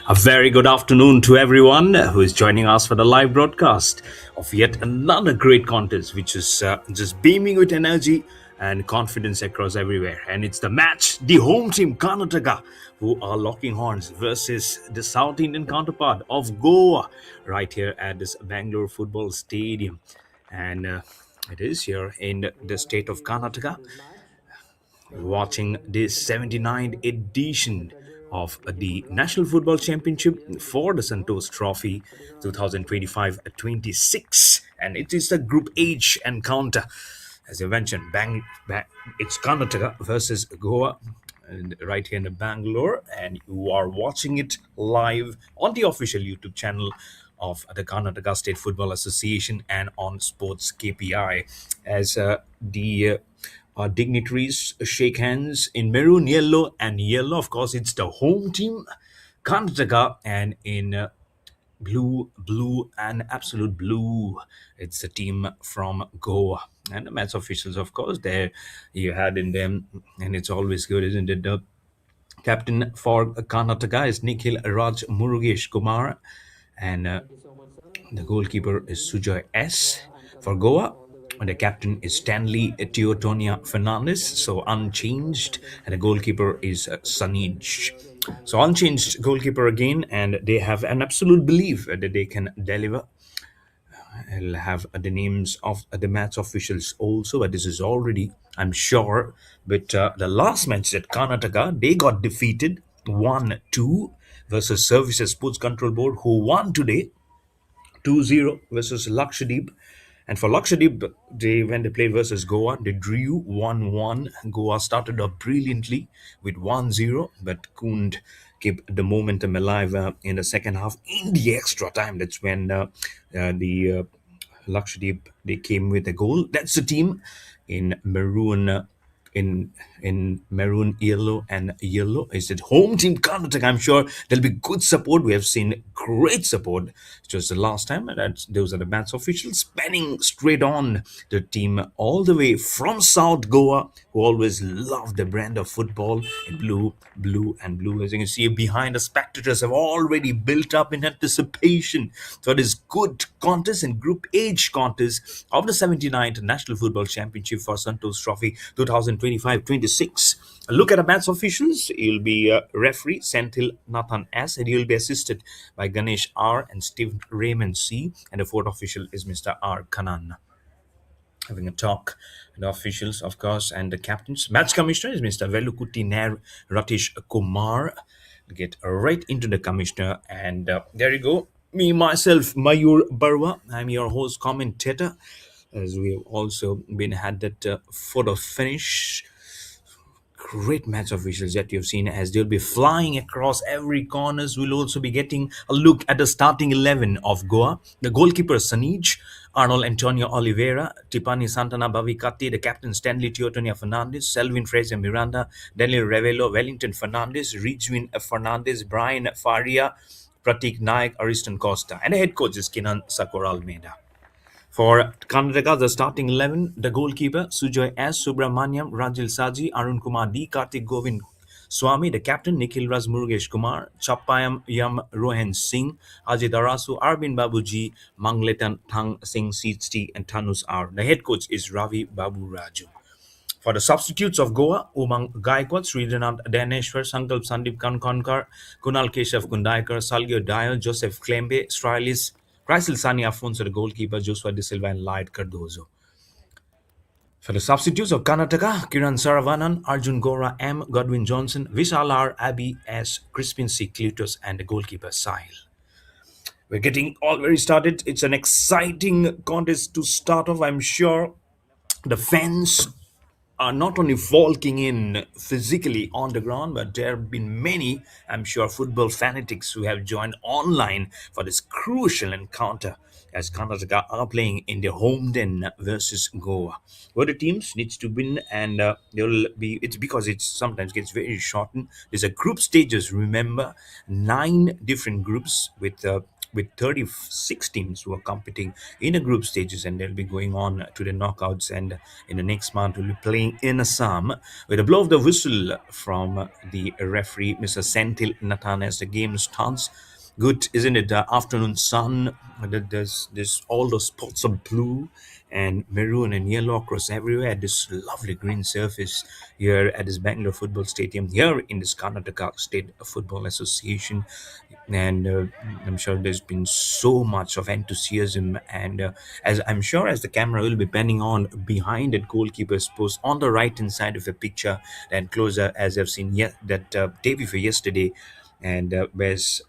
A very good afternoon to everyone who is joining us for the live broadcast of yet another great contest, which is just beaming with energy and confidence across everywhere. And it's the match, the home team Karnataka, who are locking horns versus the South Indian counterpart of Goa, right here at this Bangalore football stadium. And it is here in the state of Karnataka watching this 79th edition of the National Football Championship for the Santosh Trophy 2025-26, and it is the Group H encounter. As you mentioned, it's Karnataka versus Goa, and right here in Bangalore, and you are watching it live on the official YouTube channel of the Karnataka State Football Association and on Sports KPI as the dignitaries shake hands in maroon, yellow, and yellow. Of course, it's the home team, Karnataka, and in blue, and absolute blue, it's a team from Goa. And the match officials, of course, there you had in them, and it's always good, isn't it? The captain for Karnataka is Nikhil Raj Murugesh Kumar, and the goalkeeper is Sujoy S. For Goa, and the captain is Stanley Teotonia Fernandez, so unchanged, and the goalkeeper is Sanij. So unchanged goalkeeper again, and they have an absolute belief that they can deliver. I'll have the names of the match officials also, but this is already, I'm sure. But the last match at Karnataka, they got defeated 1-2 versus Services Sports Control Board, who won today 2-0 versus Lakshadweep. And for Lakshadweep, when they played versus Goa, they drew 1-1. Goa started off brilliantly with 1-0, but couldn't keep the momentum alive in the second half. In the extra time, that's when the Lakshadweep, they came with a goal. That's the team in maroon. In maroon, yellow, and yellow is it home team Karnataka. I'm sure there'll be good support. We have seen great support just the last time, and those are the match officials spanning straight on the team all the way from South Goa, who always love the brand of football in blue, and blue. As you can see behind, the spectators have already built up in anticipation for this good contest and Group H contest of the 79th National Football Championship for Santosh Trophy 2025-26. Look at the match officials. He'll be referee Senthil Nathan S, and he'll be assisted by Ganesh R and Steve Raymond C, and the fourth official is Mr. R Kanan. Having a talk with the officials, of course, and the captains. Match commissioner is Mr. Velukutti Nair Ratish Kumar. We'll get right into the commissioner, and there you go. Me, myself, Mayur Barwa. I'm your host, commentator, as we have also been had that photo finish. Great match officials that you've seen as they'll be flying across every corners. We'll also be getting a look at the starting 11 of Goa. The goalkeeper Sanij, Arnold Antonio Oliveira, Tipani Santana Bavikati, the captain Stanley Teotonia Fernandez, Selvin Fraser Miranda, Daniel Revelo, Wellington Fernandez, Rijwin Fernandez, Brian Faria, Pratik Naik, Ariston Costa, and the head coach is Kinan Sakura Almeida. For Karnataka, the starting 11, the goalkeeper, Sujoy S. Subramaniam, Rajil Saji, Arun Kumar D, Kartik Govind Swami, the captain, Nikhil Raz Murugesh Kumar, Chappayam Yam Rohan Singh, Ajit Arasu, Arvind Babuji, Mangletan Thang Singh Sitsti, and Thanus R. The head coach is Ravi Babu Raju. For the substitutes of Goa, Umang Gaikwad, Sridhanath Daneshwar, Sankalp Sandeep Kankonkar, Kunal Keshav Kundaikar, Salgio Dial, Joseph Klembe, Chrysal Sani Afonso, the goalkeeper, Joshua De Silva, and Light Cardozo. For the substitutes of Karnataka, Kiran Saravanan, Arjun Gora M, Godwin Johnson, Vishal R, Abhi S, Crispin C. Clutus, and the goalkeeper, Sahil. We're getting all very started. It's an exciting contest to start off, I'm sure. The fans are not only walking in physically on the ground, but there have been many, I'm sure, football fanatics who have joined online for this crucial encounter as Karnataka are playing in their home den versus Goa. Where the teams needs to win, and there will be. It's because it sometimes gets very shortened. There's a group stages. Remember, 9 different groups with with 36 teams who are competing in the group stages, and they'll be going on to the knockouts. And in the next month, we'll be playing in Assam with a blow of the whistle from the referee, Mr. Senthil Nathan, as the game starts. Good, isn't it? Afternoon sun. There's all those spots of blue and maroon and yellow across everywhere. This lovely green surface here at this Bangalore football stadium here in this Karnataka State Football Association, and I'm sure there's been so much of enthusiasm. And as I'm sure as the camera will be panning on behind that goalkeeper's post on the right hand side of the picture, and closer as I've seen yet that day before yesterday, and where's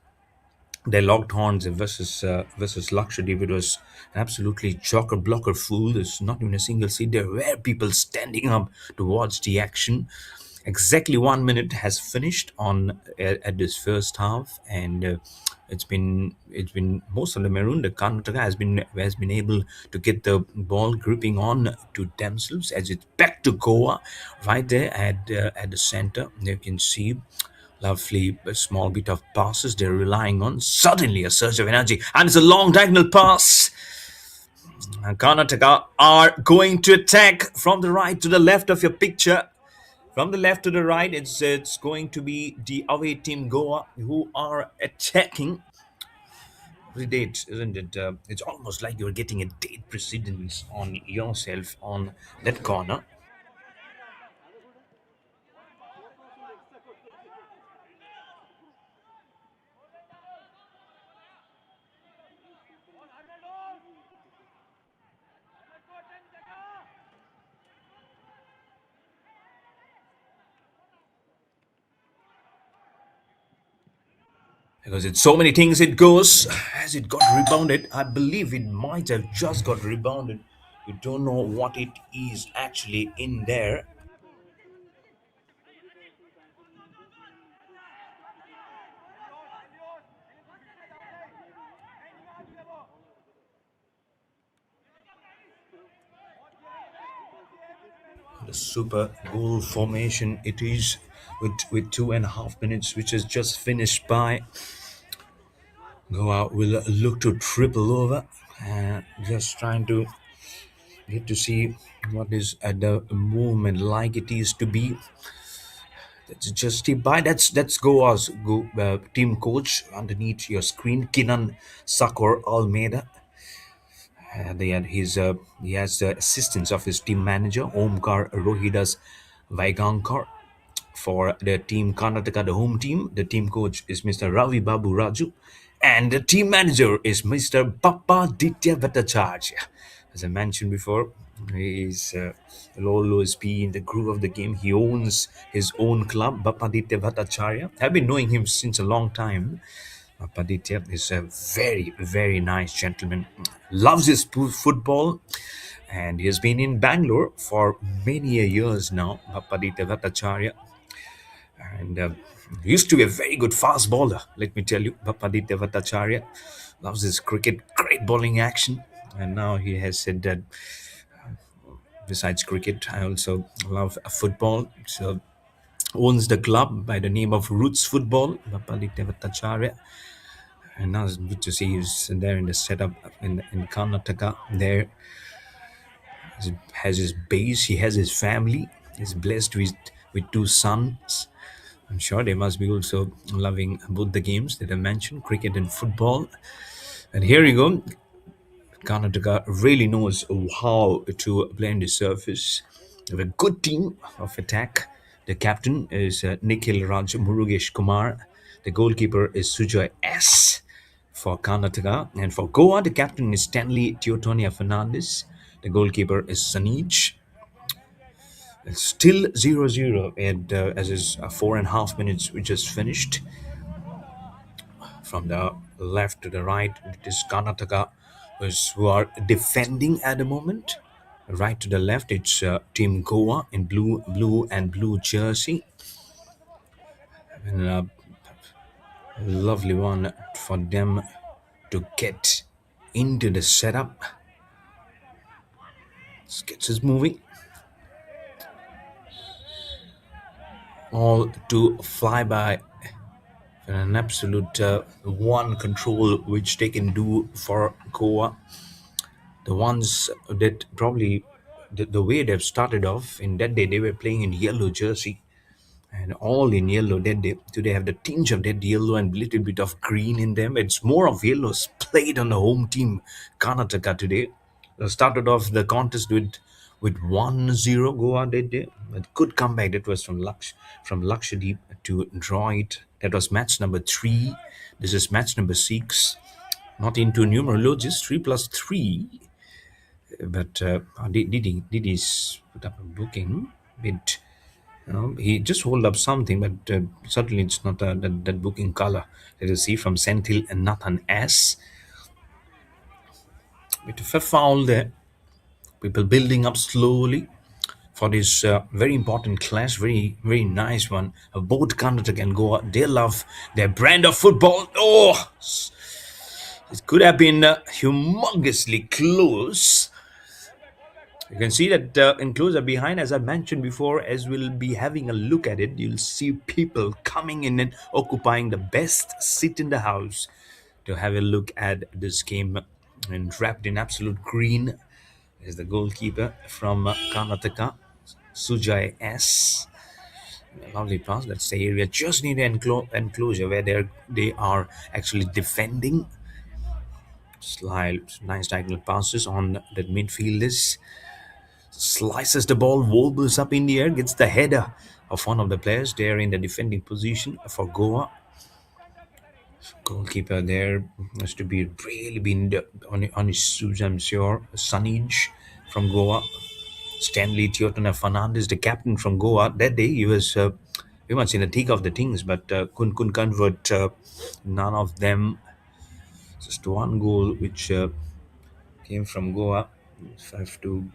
they locked horns versus Lakshadweep. It was absolutely chocker blocker full. There's not even a single seat. There were people standing up to watch the action. Exactly 1 minute has finished on at this first half, and it's been most of the Maroon. The Karnataka has been able to get the ball gripping on to themselves as it's back to Goa, right there at the center. You can see lovely small bit of passes they're relying on. Suddenly a surge of energy, and it's a long diagonal pass. And Karnataka are going to attack from the right to the left of your picture. From the left to the right, it's going to be the away team Goa who are attacking. The date, isn't it? It's almost like you're getting a date precedence on yourself on that corner. Because it's so many things it goes. As it got rebounded, I believe it might have just got rebounded. You don't know what it is actually in there. The super goal formation it is, with 2.5 minutes, which is just finished by. Goa will look to triple over. Just trying to get to see what is at the movement like it is to be. That's just Steve by. That's Goa's team coach underneath your screen, Kinan Sakor Almeida. He has the assistance of his team manager Omkar Rohidas Vaigankar. For the team Karnataka, the home team, the team coach is Mr. Ravi Babu Raju, and the team manager is Mr. Papa Ditya Bhattacharya. As I mentioned before, he's will always be in the groove of the game. He owns his own club, Papa Ditya Bhattacharya. I've been knowing him since a long time. Paditya is a very, very nice gentleman. Loves his football, and he has been in Bangalore for many a years now. Paditya Bhattacharya, and used to be a very good fast bowler. Let me tell you, Paditya Bhattacharya loves his cricket, great bowling action, and now he has said that besides cricket, I also love football. So owns the club by the name of Roots Football, Paditya Bhattacharya. And now it's good to see he's there in the setup in Karnataka. There he has his base, he has his family. He's blessed with two sons. I'm sure they must be also loving both the games that I mentioned, cricket and football. And here you go. Karnataka really knows how to blend the surface. They have a good team of attack. The captain is Nikhil Raj Murugesh Kumar. The goalkeeper is Sujoy S. For Karnataka. And for Goa, the captain is Stanley Teotonia Fernandez. The goalkeeper is Sanij. It's still 0-0, and as is 4.5 minutes, we just finished. From the left to the right, it is Karnataka who are defending at the moment. Right to the left, it's Team Goa in blue and blue jersey. And a lovely one for them to get into the setup. Sketches moving. All to fly by An absolute one control which they can do for Goa. The ones that probably the way they've started off in that day, they were playing in yellow jersey and all in yellow. That day, today have the tinge of that yellow and little bit of green in them. It's more of yellows played on the home team, Karnataka today. Started off the contest with 1-0 Goa that day. But good comeback. That was from Lakshadweep to draw it. That was match number 3. This is match number 6. Not into numerologists, 3 plus 3. But did he put up a booking? It, he just hold up something, but certainly it's not that booking color. Let us see from Senthil and Nathan S. Bit of a foul there. People building up slowly for this very important clash, very nice one. Both Karnataka and Goa, they love their brand of football. Oh, it could have been humongously close. You can see that enclosure behind, as I mentioned before, as we'll be having a look at it, you'll see people coming in and occupying the best seat in the house to have a look at this game. And wrapped in absolute green is the goalkeeper from Karnataka, Sujay S. A lovely pass. That's the area just near the enclosure where they are actually defending. Slide, nice diagonal passes on the midfielders. Slices the ball, wobbles up in the air, gets the header of one of the players there in the defending position for Goa. Goalkeeper there has to be really been on his shoes, I'm sure. Sanij from Goa. Stanley Teotona Fernandez, the captain from Goa. That day he was very much in the thick of the things, but couldn't convert none of them. Just one goal which came from Goa. If I have to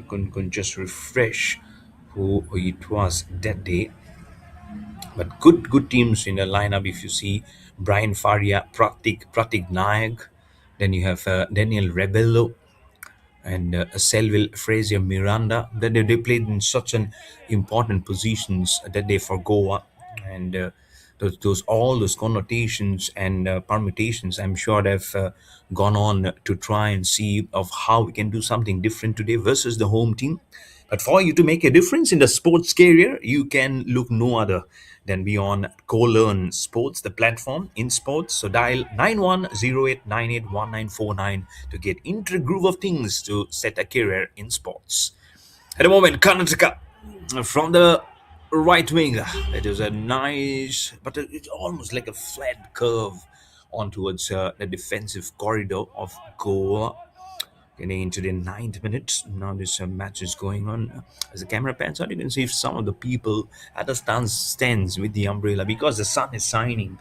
couldn't just refresh who it was that day. But good teams in the lineup. If you see Brian Faria, Pratik Nayak, then you have Daniel Rebello and Selville Frazier Miranda. That they played in such an important positions that day for Goa, and those all those connotations and permutations. I'm sure they've gone on to try and see of how we can do something different today versus the home team. But for you to make a difference in the sports career, you can look no other than be on Co-Learn Sports, the platform in sports. So dial 9108981949 to get into the groove of things to set a career in sports. At the moment, Karnataka from the right wing. It is a nice, but it's almost like a flat curve on towards the defensive corridor of Goa. Getting into the 9th minute, now this match is going on. As the camera pans out, you can see some of the people at the stands with the umbrella because the sun is shining.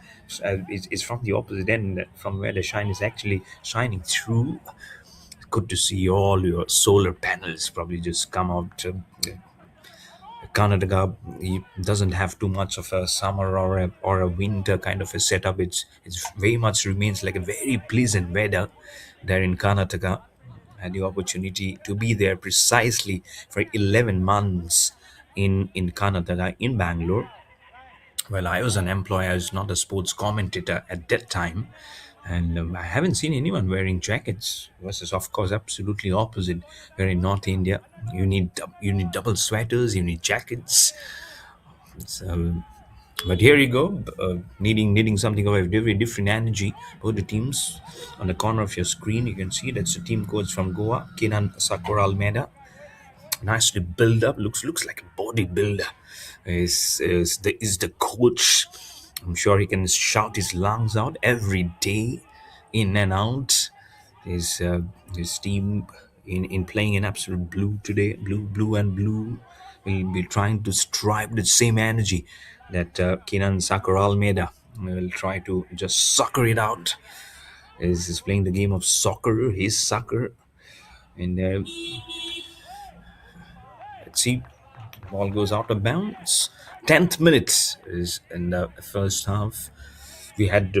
It's from the opposite end, from where the shine is actually shining through. Good to see all your solar panels probably just come out. Karnataka doesn't have too much of a summer or a winter kind of a setup. It's very much remains like a very pleasant weather there in Karnataka. Had the opportunity to be there precisely for 11 months in Karnataka in Bangalore. Well, I was an employee, I was not a sports commentator at that time. And I haven't seen anyone wearing jackets. Versus, of course, absolutely opposite. Where in North India, you need double sweaters, you need jackets. So, but here you go, needing something of a very different energy. Both the teams on the corner of your screen, you can see that's the team coach from Goa, Kinan Sakura Almeida. Nicely built up, looks like a bodybuilder. Is the coach? I'm sure he can shout his lungs out every day, in and out. His team in playing in absolute blue today, blue and blue. Will be trying to strive the same energy that Kinan Sakura Almeida will try to just sucker it out. Is playing the game of soccer, his soccer, and let's see. Ball goes out of bounds. 10th minute is in the first half. We had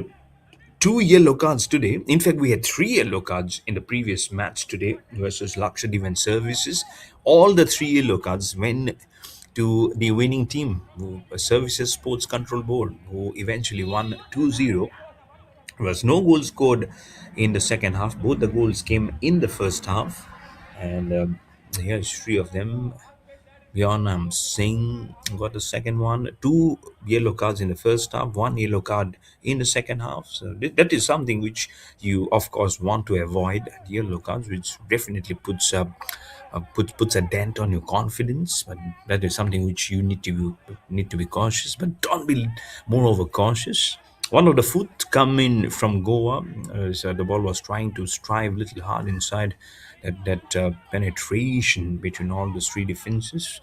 two yellow cards today. In fact, we had three yellow cards in the previous match today versus Lakshadweep and Services. All the three yellow cards went to the winning team, Services Sports Control Board, who eventually won 2-0. There was no goal scored in the second half. Both the goals came in the first half. And here's three of them. Bjorn Singh got the second one. Two yellow cards in the first half, one yellow card in the second half. So that is something which you, of course, want to avoid. Yellow cards, which definitely puts a dent on your confidence. But that is something which you need to be cautious. But don't be moreover cautious. One of the foot come in from Goa. So the ball was trying to strive a little hard inside that penetration between all the three defenses.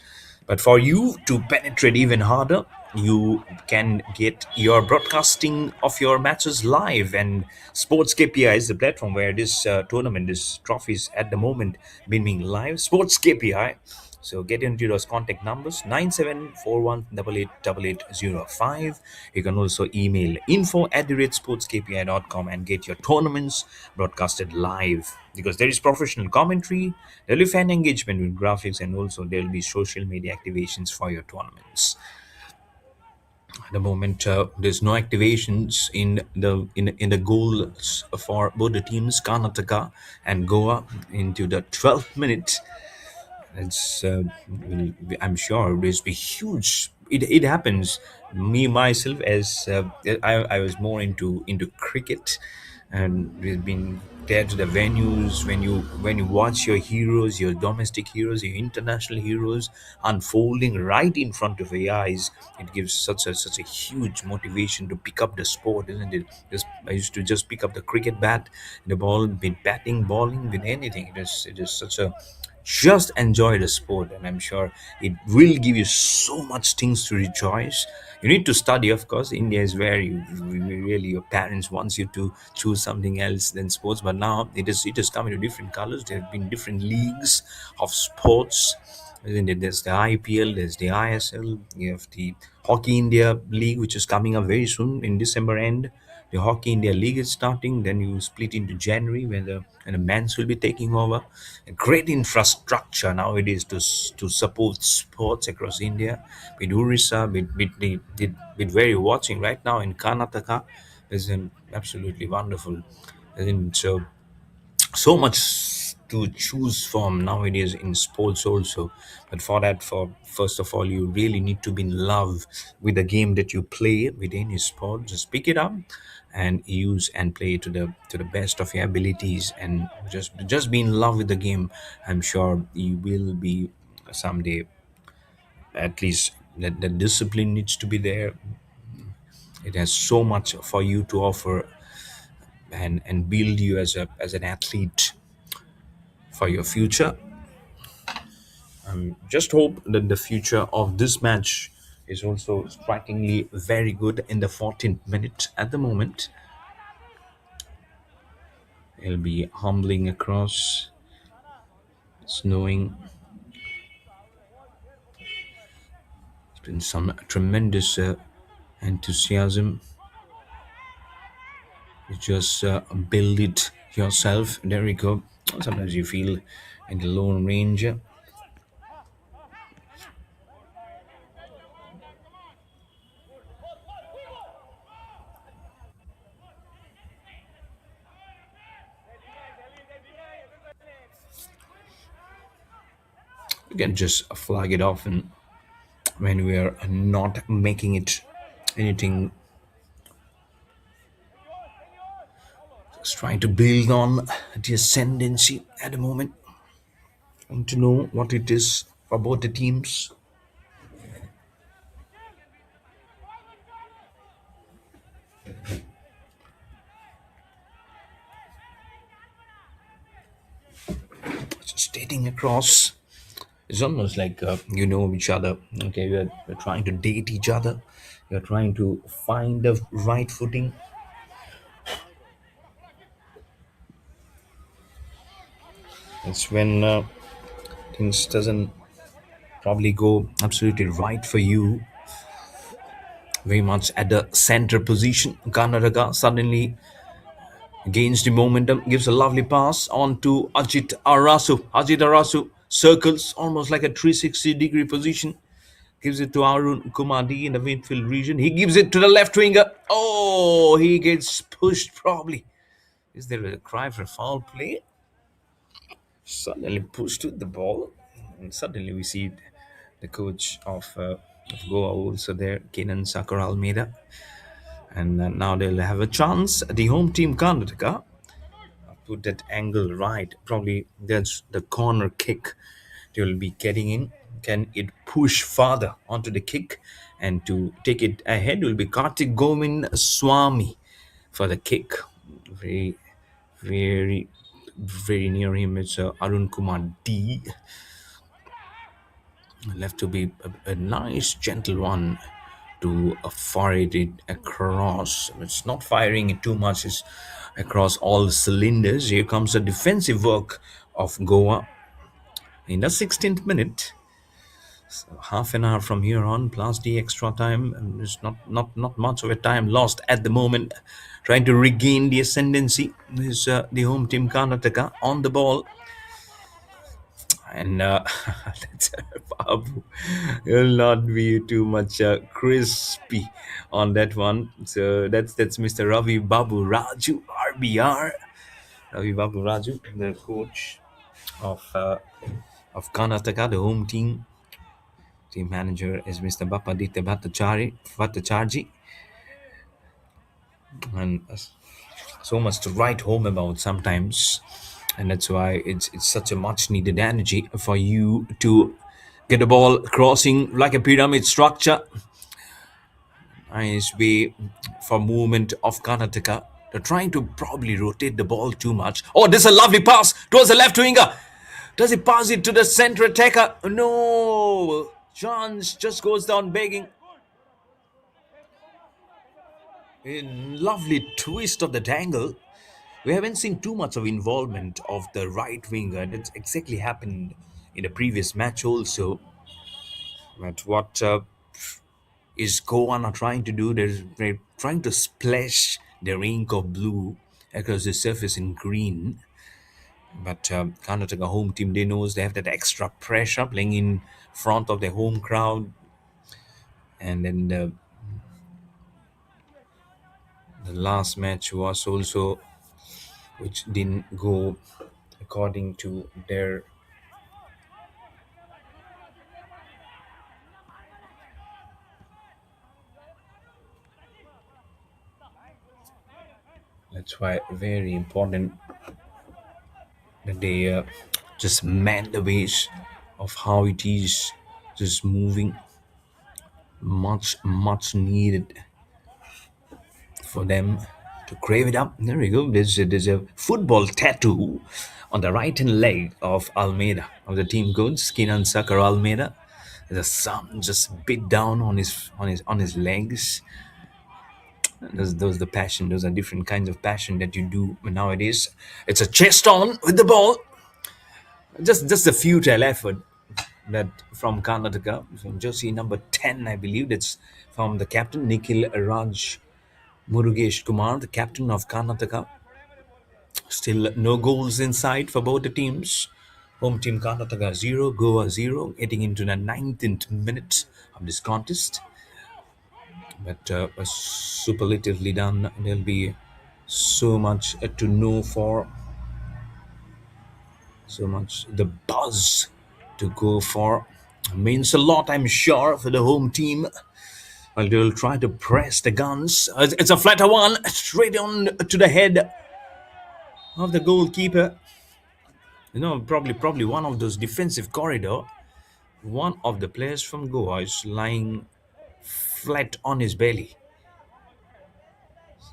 But for you to penetrate even harder, you can get your broadcasting of your matches live. And Sports KPI is the platform where this tournament, this trophy is at the moment being live. Sports KPI. So get into those contact numbers 9741888805. You can also email info@sportskpi.com and get your tournaments broadcasted live, because there is professional commentary, there will be fan engagement with graphics, and also there will be social media activations for your tournaments. At the moment, there's no activations in the goals for both the teams, Karnataka and Goa, into the 12th minute. It's I'm sure there's be huge. It happens. Me myself, as I was more into cricket, and we've been there to the venues when you watch your heroes, your domestic heroes, your international heroes unfolding right in front of your eyes. It gives such a huge motivation to pick up the sport, isn't it? I used to just pick up the cricket bat, the ball, with batting, bowling, with anything. It is such a, just enjoy the sport, and I'm sure it will give you so much things to rejoice. You need to study, of course. India is where really your parents wants you to choose something else than sports, but now it has come into different colors. There have been different leagues of sports, isn't it? There's the IPL, there's the ISL, you have the Hockey India League, which is coming up very soon in December end. The Hockey India League is starting. Then you split into January, when the men's will be taking over. A great infrastructure nowadays to support sports across India. With Orissa, with where you're watching right now in Karnataka, is an absolutely wonderful. And so much to choose from nowadays in sports also. But for that, for first of all, you really need to be in love with the game that you play. With any sport, just pick it up and use and play to the best of your abilities, and just be in love with the game. I'm sure you will be someday. At least that the discipline needs to be there. It has so much for you to offer, and build you as an athlete for your future. Just hope that the future of this match is also strikingly very good in the 14th minute. At the moment, it'll be humbling across, snowing. It's been some tremendous enthusiasm. You just build it yourself. There we go. Sometimes you feel in the Lone Ranger. You can just flag it off, and when we are not making it anything, just trying to build on the ascendancy at the moment, and to know what it is for both the teams. Just dating across. It's almost like you know each other. Okay, we're trying to date each other. You're trying to find the right footing. It's when things doesn't probably go absolutely right for you. Very much at the center position. Karnataka suddenly gains the momentum, gives a lovely pass on to Ajit Arasu. Ajit Arasu circles almost like a 360-degree position. Gives it to Arun Kumadi in the midfield region. He gives it to the left winger. Oh, he gets pushed probably. Is there a cry for foul play? Suddenly pushed with the ball. And suddenly we see the coach of Goa also there, Kenan Sakar Almeida. And now they'll have a chance. The home team Karnataka put that angle right. Probably that's the corner kick they will be getting in. Can it push farther onto the kick? And to take it ahead will be Kartik Govind Swami for the kick. Very, very, very near him. It's Arun Kumar D. Left to be a nice, gentle one to fire it across. It's not firing it too much. It's across all cylinders. Here comes the defensive work of Goa in the 16th minute. So half an hour from here on, plus the extra time. And there's not much of a time lost at the moment. Trying to regain the ascendancy is the home team Karnataka on the ball. And let's Babu will not be too much crispy on that one. So that's Mr. Ravi Babu Raju, RBR. Ravi Babu Raju, the coach of Karnataka, the home team. Team manager is Mr. Bapaditya Bhattacharji. And so much to write home about sometimes, and that's why it's such a much needed energy for you to get the ball crossing like a pyramid structure. Nice way for movement of Karnataka. They're trying to probably rotate the ball too much. Oh, this is a lovely pass towards the left winger. Does he pass it to the center attacker? No, chance just goes down begging. A lovely twist of the tangle. We haven't seen too much of involvement of the right winger. That's exactly happened in the previous match also. But what is Goan trying to do? They're trying to splash their ink of blue across the surface in green. But Karnataka home team, they knows they have that extra pressure playing in front of their home crowd. And then the last match was also, which didn't go according to their. That's why very important that they just man the ways of how it is just moving. Much needed for them to crave it up. There we go. There's a football tattoo on the right hand leg of Almeida, of the team coach Skinan Sakar Almeida. The sun just bit down on his legs. Those the passion. Those are different kinds of passion that you do nowadays. It's a chest on with the ball. Just a futile effort that from Karnataka, from jersey number 10, I believe. That's from the captain, Nikhil Raj Murugesh Kumar, the captain of Karnataka. Still no goals in sight for both the teams. Home team Karnataka 0, Goa 0, getting into the 19th minute of this contest. But superlatively done. There'll be so much to know for, so much the buzz to go for. Means a lot, I'm sure, for the home team. Well, they'll try to press the guns. It's a flatter one, straight on to the head of the goalkeeper. Probably one of those defensive corridor. One of the players from Goa is lying flat on his belly.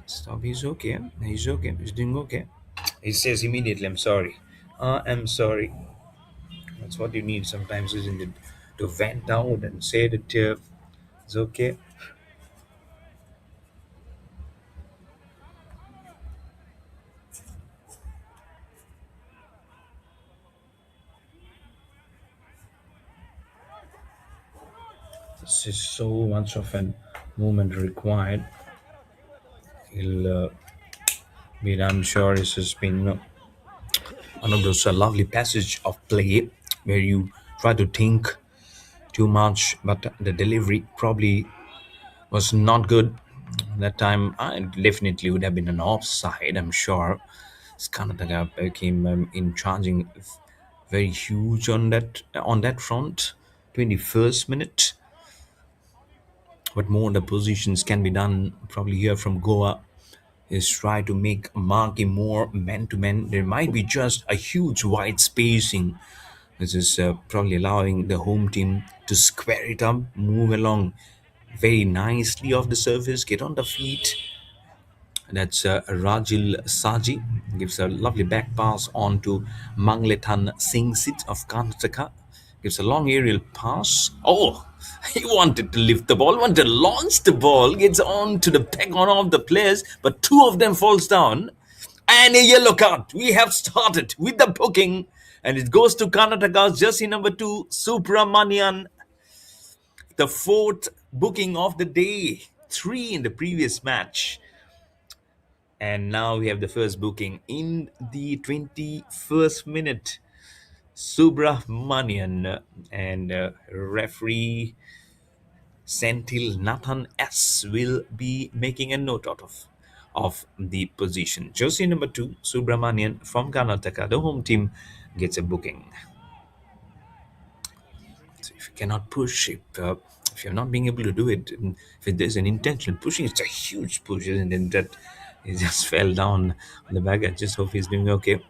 Stop. He's okay. He's okay. He's doing okay. He says immediately, "I'm sorry. I'm sorry." That's what you need sometimes, isn't it? To vent out and say that it's okay. This is so much of an movement required. He'll be, I'm sure, this has been one of those lovely passage of play where you try to think too much, but the delivery probably was not good. That time, I definitely would have been an offside, I'm sure. Karnataka became in charging very huge on that front. 21st minute, but more the positions can be done probably here from Goa is try to make Marky more man to man. There might be just a huge wide spacing. This is probably allowing the home team to square it up, move along very nicely off the surface, get on the feet. That's Rajil Saji gives a lovely back pass on to Mangletan Singsit of Karnataka. Gives a long aerial pass. Oh, he wanted to lift the ball, wanted to launch the ball, gets on to the back on of the players, but two of them falls down. And a yellow card. We have started with the booking, and it goes to Karnataka's jersey number 2, Subramanian, the fourth booking of the day, 3 in the previous match. And now we have the first booking in the 21st minute. Subramanian and referee Senthil Nathan S will be making a note out of the position. Jersey number 2, Subramanian from Karnataka, the home team, gets a booking. So if you cannot push, if you're not being able to do it, and if there's an intentional pushing, it's a huge push, and then that he just fell down on the back. I just hope he's doing okay.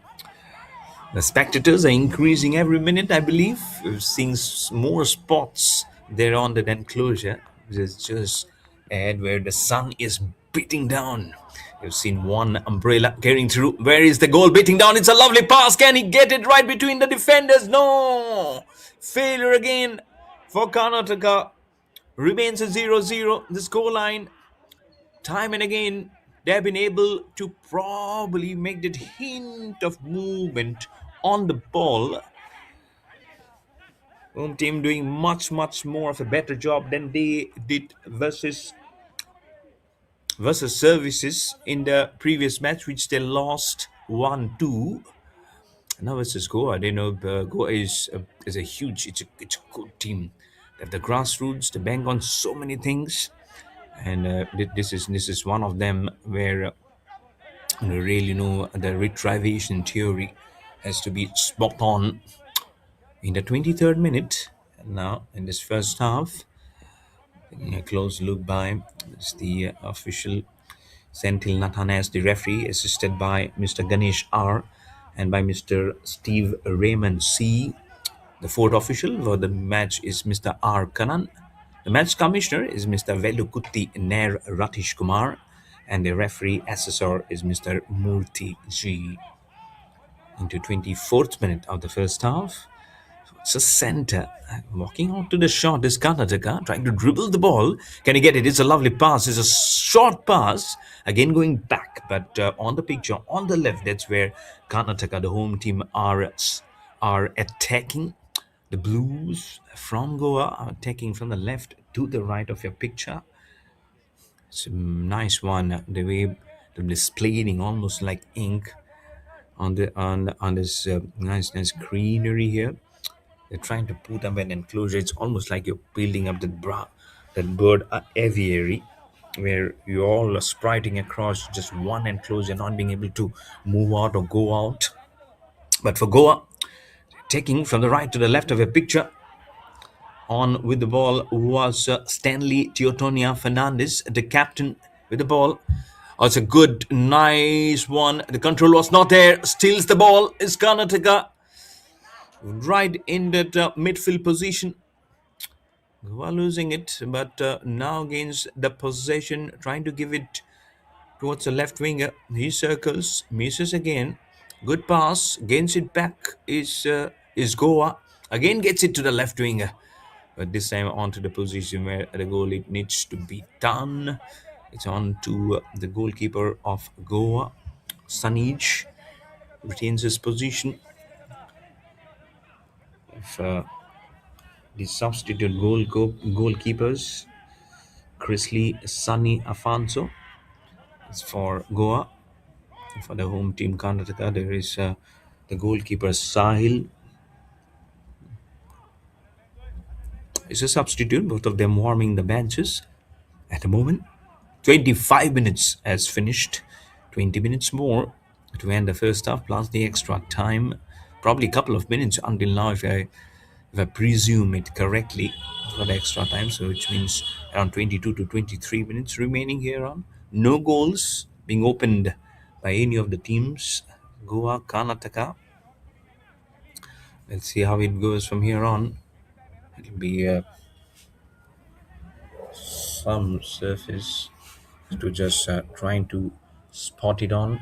The spectators are increasing every minute, I believe. We're seeing more spots there on the enclosure. There's just ahead where the sun is beating down. You've seen one umbrella getting through. Where is the goal beating down? It's a lovely pass. Can he get it right between the defenders? No! Failure again for Karnataka. Remains a 0-0. The scoreline, time and again, they have been able to probably make that hint of movement on the ball. Home team doing much more of a better job than they did versus services in the previous match, which they lost 1-2. Now versus Goa, they know Goa is a huge, it's a good team. They have the grassroots, they bank on so many things, and this is one of them where really know the retrievation theory has to be spot on. In the 23rd minute, now in this first half, taking a close look by it's the official Senthil Nathan as the referee, assisted by Mr. Ganesh R and by Mr. Steve Raymond C. The fourth official for the match is Mr. R. Kanan. The match commissioner is Mr. Velukutti Nair Ratish Kumar, and the referee assessor is Mr. Murthy G. Into 24th minute of the first half, it's a center walking out to the shot. Is Karnataka trying to dribble the ball? Can he get it? It's a lovely pass. It's a short pass. Again going back, but on the picture on the left, that's where Karnataka, the home team, are attacking. The Blues from Goa are attacking from the left to the right of your picture. It's a nice one. The way they're displaying almost like ink on this nice greenery here. They're trying to put up an enclosure. It's almost like you're building up that bird aviary, where you're all spriting across just one enclosure, not being able to move out or go out. But for Goa, taking from the right to the left of a picture, on with the ball was Stanley Teotonia Fernandez, the captain with the ball. Oh, it's a good, nice one. The control was not there. Steals the ball. Is Karnataka right in that midfield position. Goa losing it, but now gains the possession, trying to give it towards the left winger. He circles, misses again. Good pass, gains it back. Is Goa again gets it to the left winger, but this time onto the position where the goal it needs to be done. It's on to the goalkeeper of Goa, Sanij, retains his position. If the substitute goalkeepers, Chrisley Sunny Afonso, is for Goa. For the home team Karnataka, there is the goalkeeper Sahil is a substitute, both of them warming the benches at the moment. 25 minutes has finished. 20 minutes more to end the first half, plus the extra time. Probably a couple of minutes until now, if I presume it correctly, for the extra time. So which means around 22 to 23 minutes remaining here on. No goals being opened by any of the teams. Goa, Karnataka. Let's see how it goes from here on. It'll be some surface to just trying to spot it on.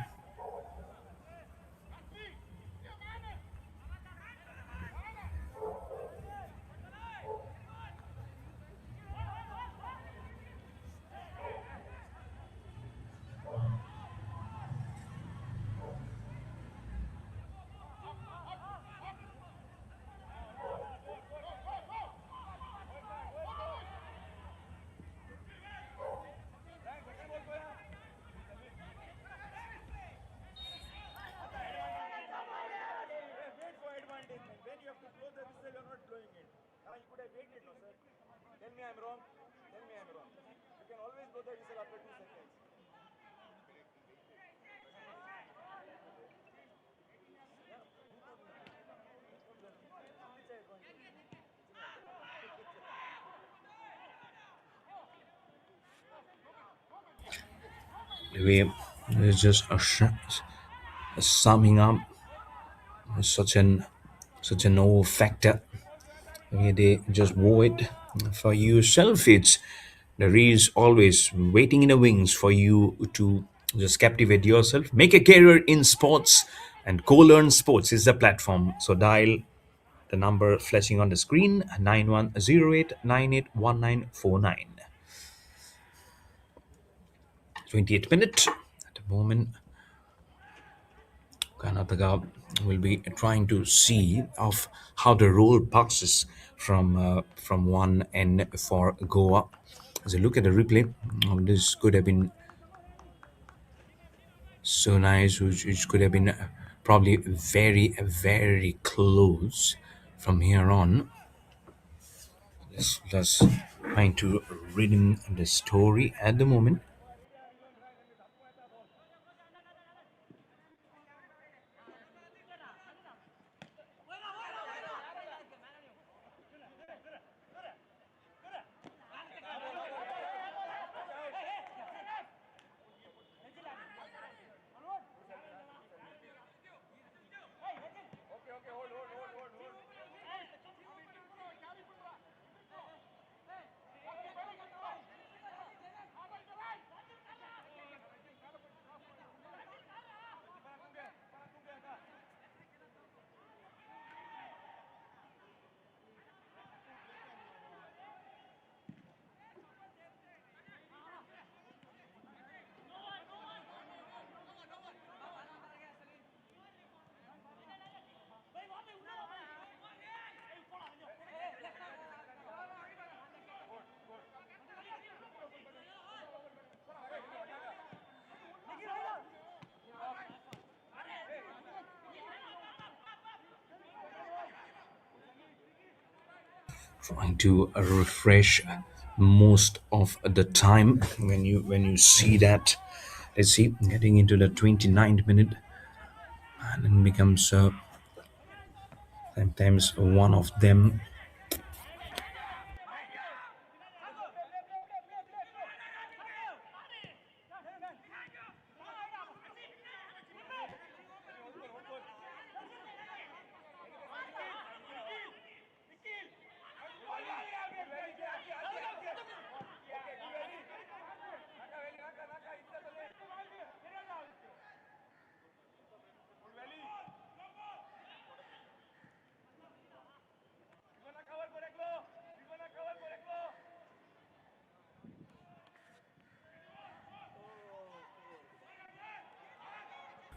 We it's just summing up such an old factor. Where they just wore it for yourself. It's there is always waiting in the wings for you to just captivate yourself. Make a career in sports, and co-learn sports is the platform. So dial the number flashing on the screen 9108981949. 28th minute at the moment. Karnataka will be trying to see of how the role passes from one end for Goa. As I look at the replay, this could have been so nice, which could have been probably very, very close from here on. Let's trying to read in the story at the moment. Trying to refresh most of the time when you see that. Let's see, getting into the 29th minute, and then becomes sometimes one of them.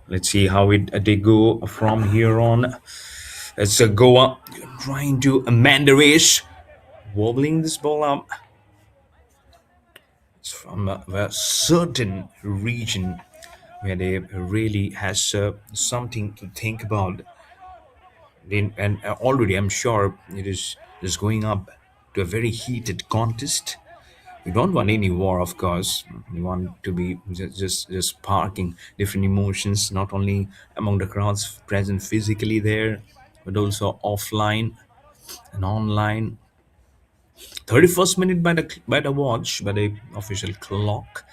Let's see how they go from here on. It's a Goa trying to amend the race, wobbling this ball up. It's from a certain region where they really has something to think about. And already, I'm sure it is going up. to a very heated contest. We don't want any war, of course. We want to be just sparking different emotions, not only among the crowds present physically there, but also offline and online. 31st minute by the watch, by the official clock,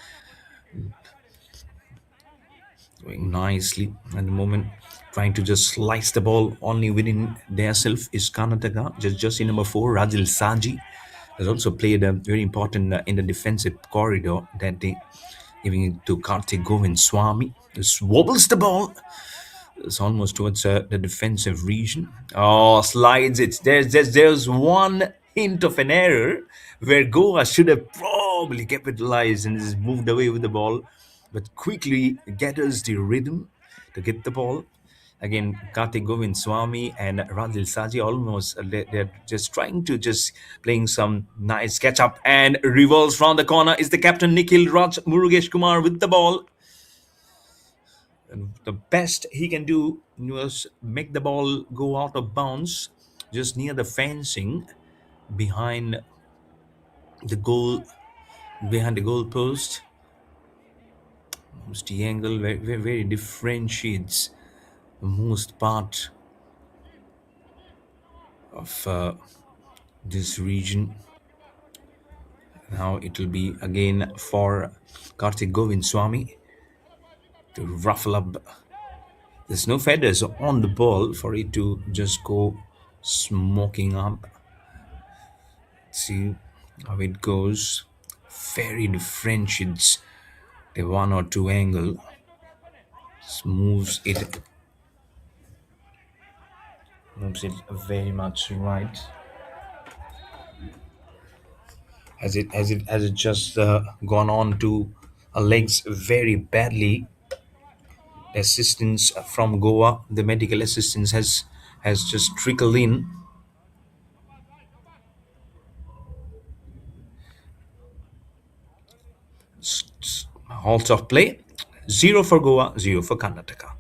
going nicely at the moment. Trying to just slice the ball only within themselves is Karnataka. Just in number four, Rajil Saji has also played a very important in the defensive corridor that day, giving it to Kartik Govind Swami. Just wobbles the ball. It's almost towards the defensive region. Oh, slides it. There's one hint of an error where Goa should have probably capitalized and just moved away with the ball, but quickly gathers the rhythm to get the ball. Again, Kartik Govind Swami and Radil Saji almost they're just trying to just playing some nice catch up and revolves round the corner is the captain Nikhil Raj Murugesh Kumar with the ball. And the best he can do was make the ball go out of bounds just near the fencing behind the goal, behind the goal post. Almost the angle very differentiates the most part of this region. Now it will be again for Kartik Govind Swami to ruffle up. There's no feathers on the ball for it to just go smoking up. See how it goes. Very differentiates the one or two angle. Moves it, moves it very much right. Has it just gone on to legs very badly. The assistance from Goa, the medical assistance has just trickled in. Halts of play. Zero for Goa, zero for Karnataka.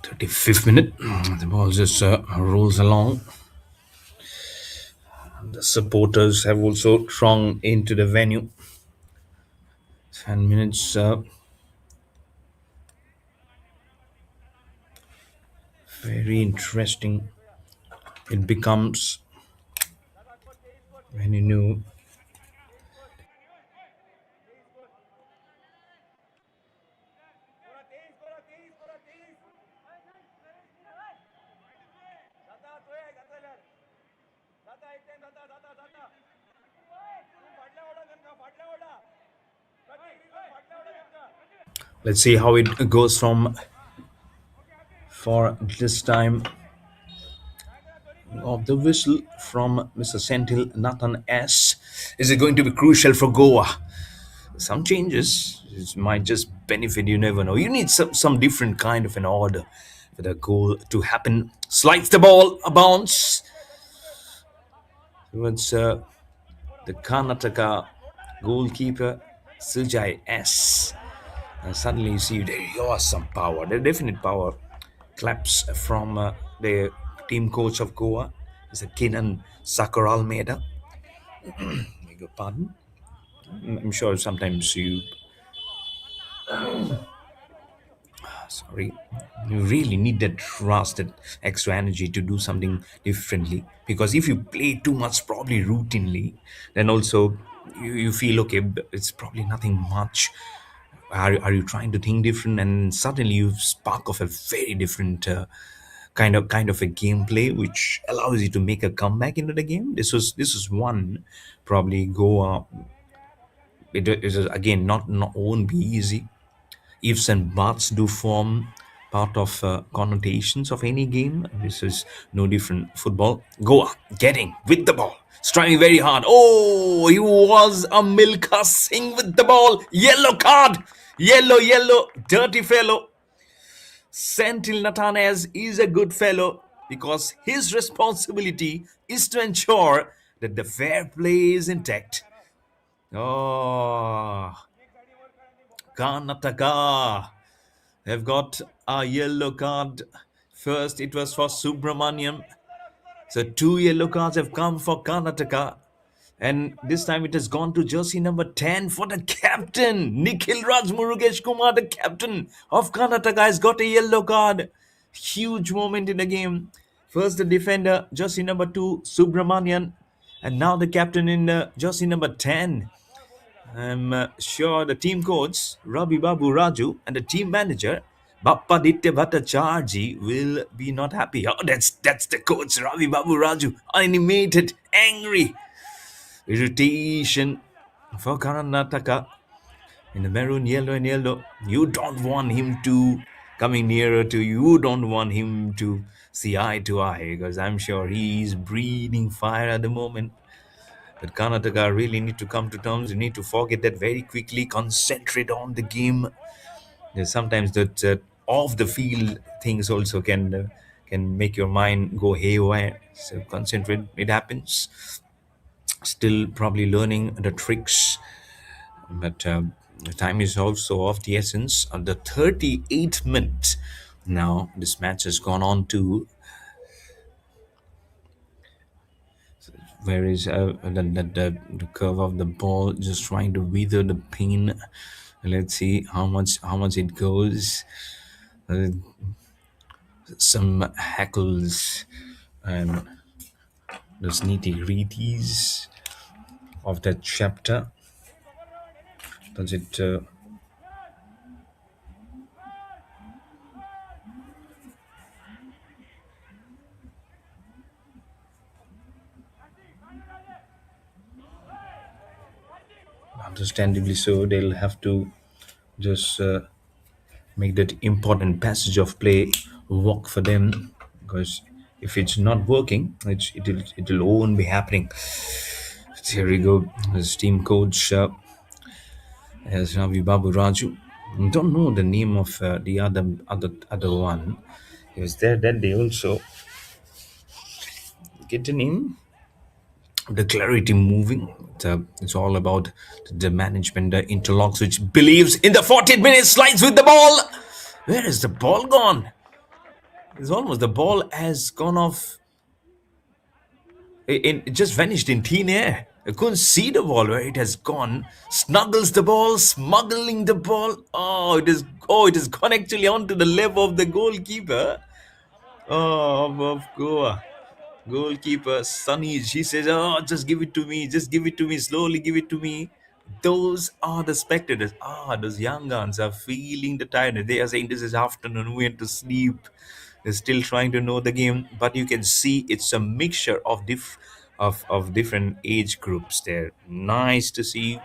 35th minute. The ball just rolls along. The supporters have also thronged into the venue. 10 minutes. Very interesting. It becomes when you know. Let's see how it goes from for this time of the whistle from Mr. Senthil Nathan S. Is it going to be crucial for Goa? Some changes might just benefit, you never know. You need some different kind of an order for the goal to happen. Slides the ball, a bounce towards the Karnataka goalkeeper Sujai S. And suddenly you see there was some power, the definite power. Claps from the team coach of Goa, is a Kinan Sakar Almeida. Beg your pardon. I'm sure sometimes sorry, you really need that trust, that extra energy to do something differently. Because if you play too much, probably routinely, then also you feel okay, it's probably nothing much. Are you trying to think different, and suddenly you spark of a very different kind of a gameplay which allows you to make a comeback into the game. This was one probably Goa. It is again not won't be easy. Ifs and buts do form part of connotations of any game. This is no different. Football, Goa getting with the ball, striving very hard. Oh, he was a Milka Singh with the ball. Yellow card, yellow, dirty fellow. Sentil Natanez is a good fellow because his responsibility is to ensure that the fair play is intact. Oh, Karnataka have got a yellow card. First, it was for Subramaniam. So, two yellow cards have come for Karnataka. And this time it has gone to jersey number 10 for the captain. Nikhil Raj Murugesh Kumar, the captain of Karnataka, has got a yellow card. Huge moment in the game. First, the defender, jersey number 2, Subramanian. And now the captain in jersey number 10. I'm sure the team coach, Ravi Babu Raju, and the team manager, Bappaditya Bhattacharjee, will be not happy. Oh, that's the coach, Ravi Babu Raju, animated, angry. Irritation for Karnataka in the maroon, yellow, and yellow. You don't want him to coming nearer to you. You don't want him to see eye to eye because I'm sure he's breathing fire at the moment. But Karnataka really need to come to terms. You need to forget that very quickly. Concentrate on the game. There's sometimes that off the field things also can make your mind go haywire. So concentrate. It happens. Still probably learning the tricks, but the time is also of the essence. On the 38th minute, now this match has gone on to where is the curve of the ball, just trying to wither the pin. Let's see how much it goes. Uh, some hackles and those nitty gritties of that chapter. Does it? Understandably so, they'll have to just make that important passage of play work for them, because if it's not working, it'll won't be happening. So here we go. His team coach as Ravi Babu Raju. Don't know the name of the other one. He was there that day also. Get the name. The clarity moving. It's all about the management, the interlocks, which believes in the 40 minutes slides with the ball. Where is the ball gone? It's almost the ball has gone off. It just vanished in thin air. I couldn't see the ball where it has gone. Snuggles the ball, smuggling the ball. Oh, it is. Oh, it has gone actually onto the leg of the goalkeeper. Oh, of Goa. Goalkeeper Sunny, she says, "Oh, just give it to me, just give it to me, slowly give it to me." Those are the spectators. Those young guns are feeling the tiredness. They are saying, "This is afternoon, we have to sleep." They're still trying to know the game, but you can see it's a mixture of different age groups there. Nice to see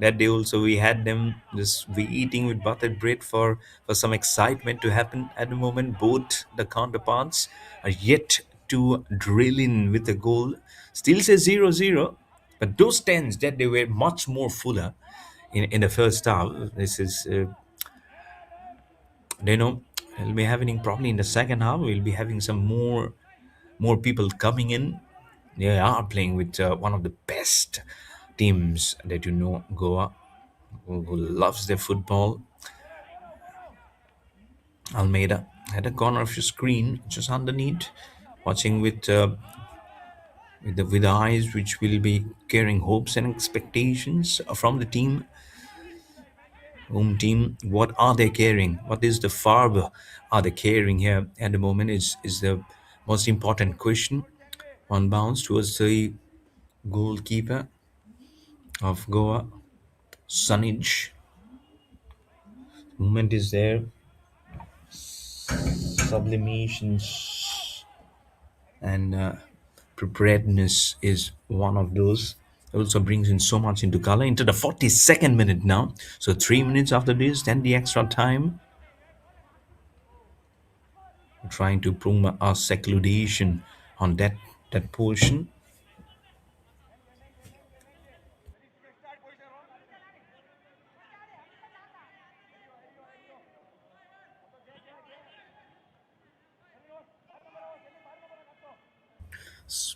That day also we had them just we eating with buttered bread for some excitement to happen. At the moment, both the counterparts are yet to drill in with a goal. Still says 0-0, but those tens that they were much more fuller in the first half. This is you know it'll be happening probably in the second half. We'll be having some more people coming in. They are playing with one of the best teams that Goa, who loves their football. Almeida at the corner of your screen, just underneath, watching with the eyes which will be carrying hopes and expectations from the team, home team. What are they carrying? What is the farb are they carrying here at the moment? Is the most important question. One bounce towards the goalkeeper of Goa, Sunnage. Movement is there. Sublimations and preparedness is one of those. It also brings in so much into color into the 42nd minute now. So 3 minutes after this, then the extra time. Trying to prove our secludation on that portion.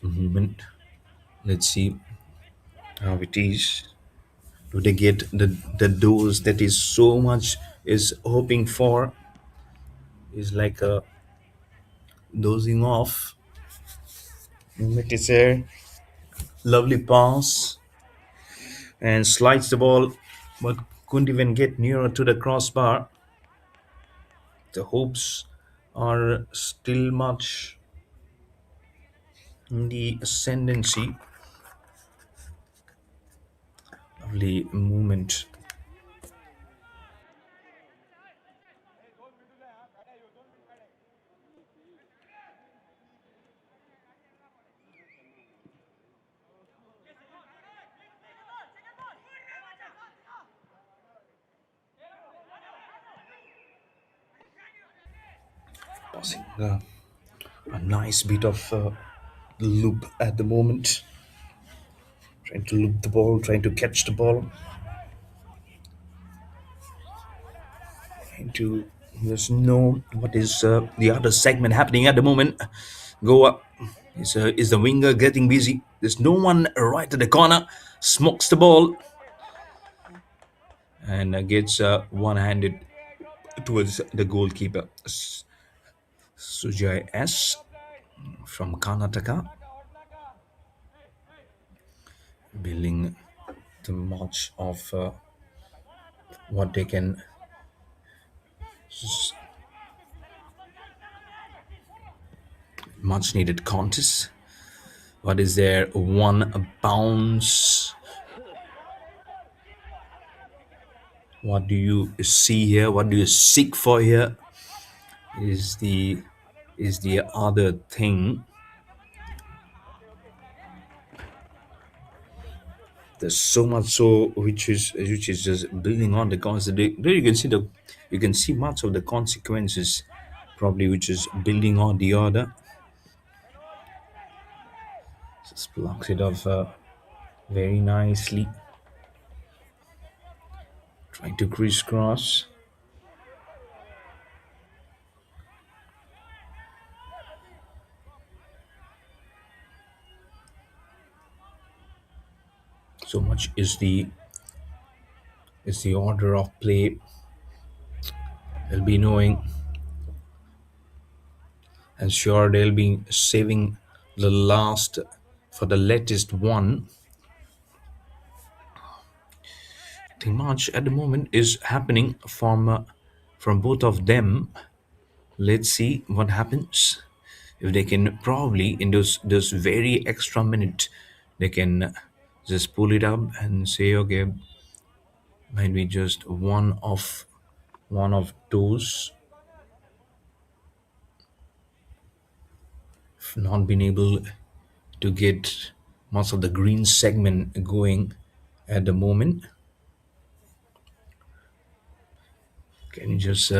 Movement. Let's see how it is. Do they get the dose that is so much is hoping for? Is like a dozing off. Movement is there. Lovely pass and slides the ball, but couldn't even get nearer to the crossbar. The hopes are still much in the ascendancy. Lovely movement. Passing a nice bit of loop at the moment. Trying to loop the ball, trying to catch the ball, trying to just know what is the other segment happening at the moment. Go up. Is the winger getting busy? There's no one right at the corner. Smokes the ball and gets one-handed towards the goalkeeper. Sujay S from Karnataka, building the much of what they can much needed contest. What is there? One bounce. What do you see here? What do you seek for here? Is the other thing. There's so much so which is just building on the consequences. There you can see much of the consequences, probably which is building on the other. Just blocks it off very nicely. Trying to crisscross. So much is the order of play. They'll be knowing, and sure they'll be saving the last for the latest one. The match at the moment is happening from both of them. Let's see what happens. If they can probably in those very extra minute, they can just pull it up and say, okay, might be just one of those. Not been able to get much of the green segment going at the moment. Can you just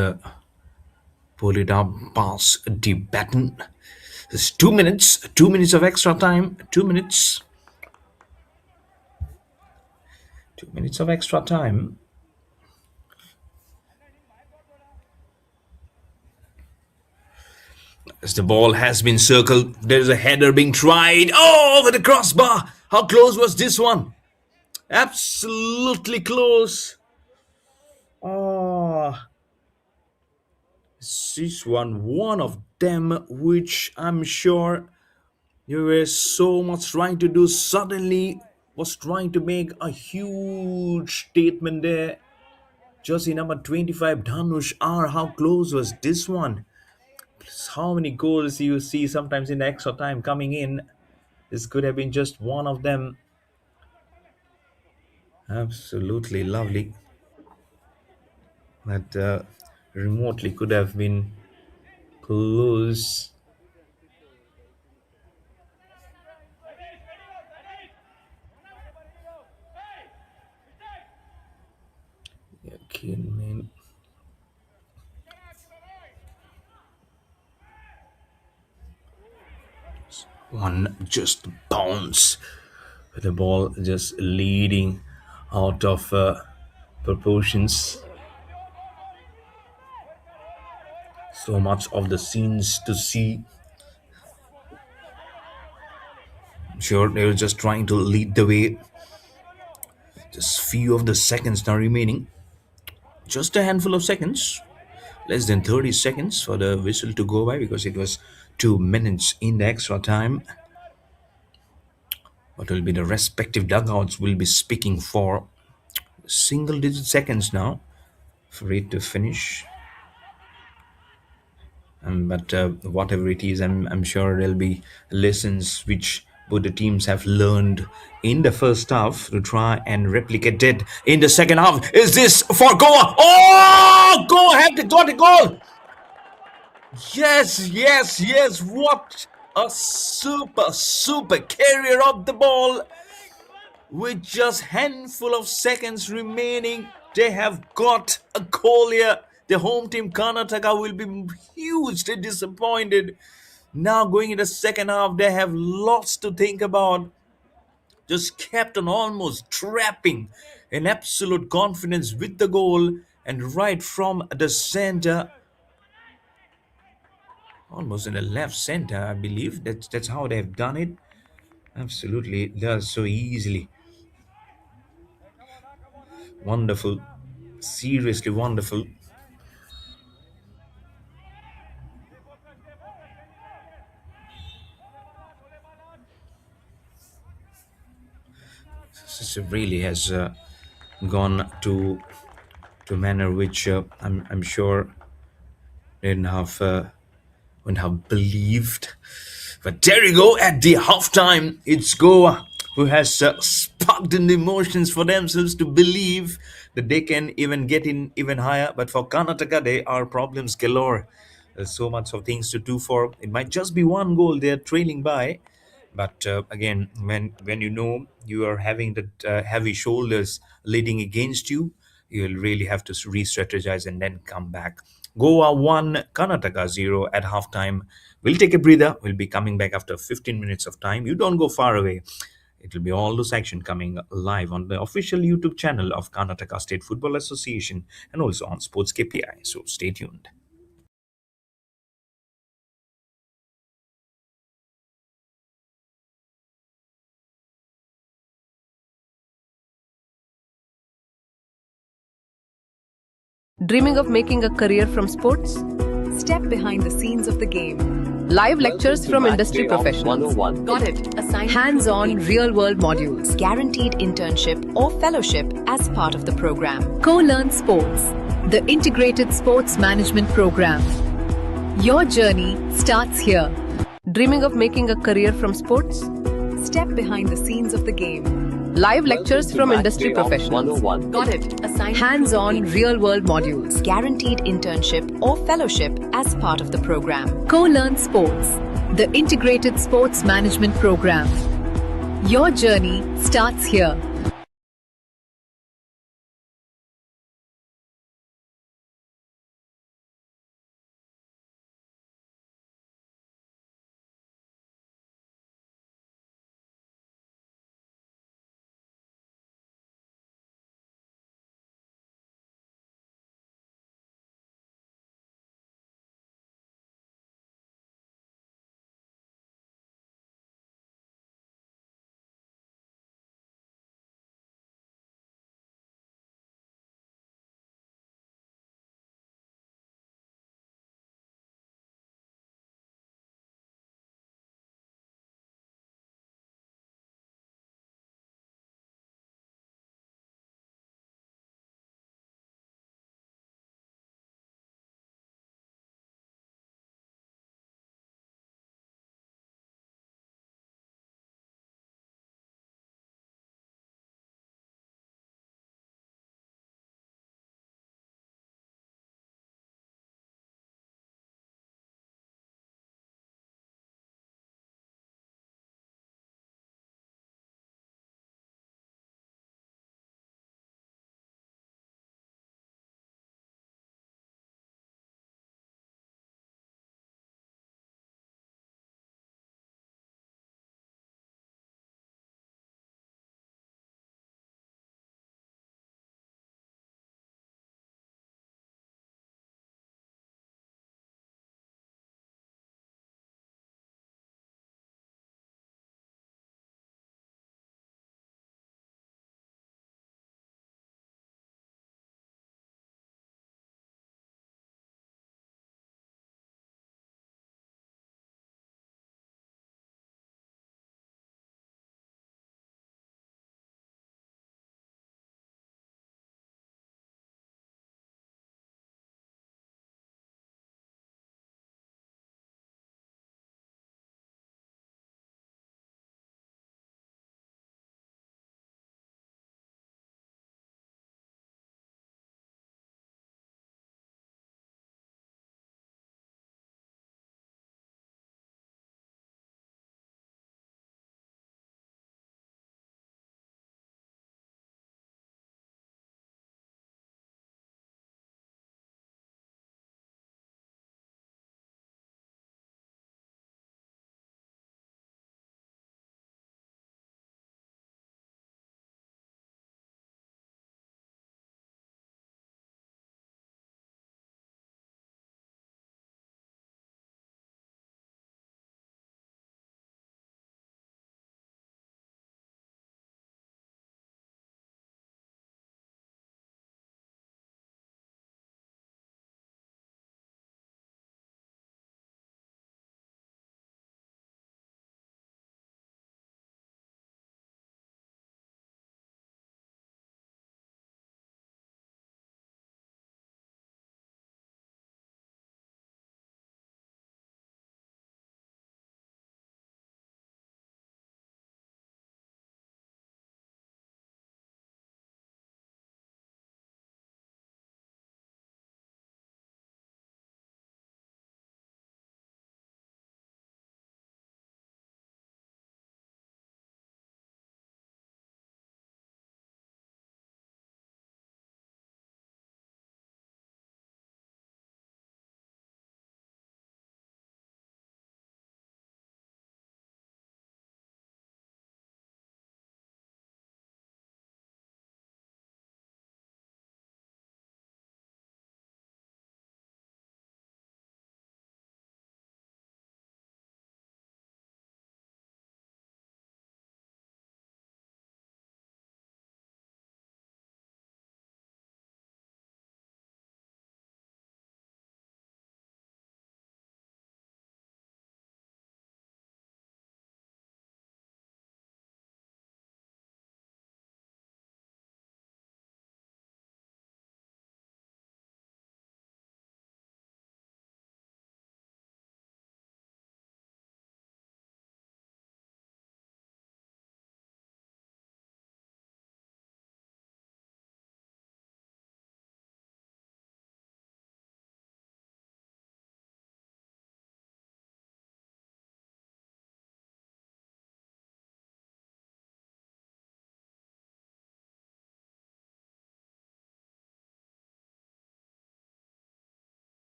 pull it up past the button? It's 2 minutes. 2 minutes of extra time. 2 minutes. 2 minutes of extra time. As the ball has been circled, there's a header being tried. Oh, over the crossbar. How close was this one? Absolutely close. Oh, this one of them, which I'm sure you were so much trying to do. Suddenly, was trying to make a huge statement there. Jersey number 25, Dhanush R. How close was this one? How many goals you see sometimes in the extra time coming in? This could have been just one of them. Absolutely lovely. That remotely could have been close. Yeah, kidding me. One just bounce. The ball just leading out of proportions. So much of the scenes to see. I'm sure they were just trying to lead the way. Just few of the seconds now remaining. Just a handful of seconds. Less than 30 seconds for the whistle to go by because it was 2 minutes in the extra time. What will be the respective dugouts will be speaking for single digit seconds now for it to finish. But whatever it is, I'm sure there'll be lessons which both the teams have learned in the first half to try and replicate it in the second half. Is this for Goa? Oh, Goa have got a goal! Yes, yes, yes. What a super carrier of the ball. With just handful of seconds remaining, they have got a goal here. The home team Karnataka will be hugely disappointed. Now going in the second half, they have lots to think about. Just kept on almost trapping in absolute confidence with the goal and right from the center, almost in the left center, I believe. That's how they've done it. Absolutely, it does so easily. Wonderful. Seriously wonderful. This really has gone to a manner which I'm sure they wouldn't have believed. But there you go at the halftime. It's Goa who has sparked in the emotions for themselves to believe that they can even get in even higher. But for Karnataka, there are problems galore. There's so much of things to do for. It might just be one goal they're trailing by. But again, when you know you are having that heavy shoulders leading against you, you'll really have to re-strategize and then come back. Goa 1, Karnataka 0 at halftime. We'll take a breather. We'll be coming back after 15 minutes of time. You don't go far away. It will be all those action coming live on the official YouTube channel of Karnataka State Football Association and also on Sports KPI. So stay tuned. Dreaming of making a career from sports? Step behind the scenes of the game. Live lectures from industry professionals. Got it. Assigned Hands-on, real-world modules. guaranteed internship or fellowship as part of the program. Co-learn sports. The integrated sports management program. Your journey starts here. Dreaming of making a career from sports? Step behind the scenes of the game. Live lectures from industry professionals. Got it. Assigned Hands-on, real-world modules. guaranteed internship or fellowship as part of the program. Co-learn sports. The integrated sports management program. Your journey starts here.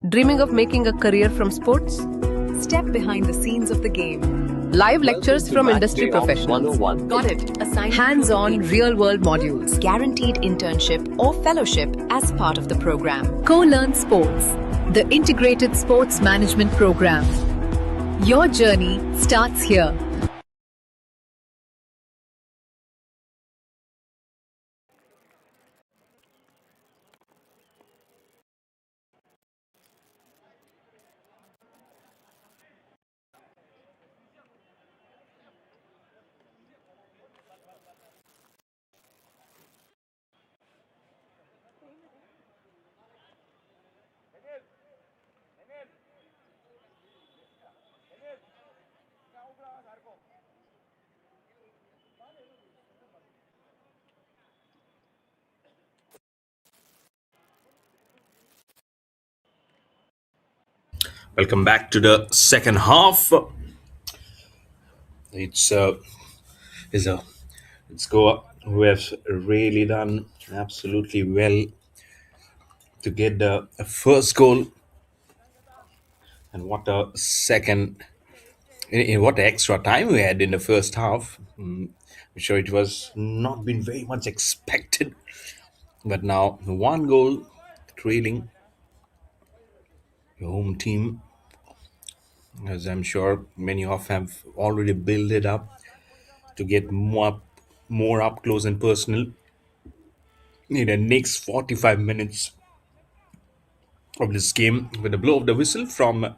Dreaming of making a career from sports? Step behind the scenes of the game. Live Welcome lectures to from Match industry Day of professionals. 101. Got it. Assigned Hands on real world modules. guaranteed internship or fellowship as part of the program. Co Learn Sports, the integrated sports management program. Your journey starts here. Welcome back to the second half. It's uh, is a it's Goa who has really done absolutely well to get the first goal, and what a second! What extra time we had in the first half. I'm sure it was not been very much expected, but now one goal trailing your home team, as I'm sure many of have already built it up to get more up close and personal in the next 45 minutes of this game with a blow of the whistle from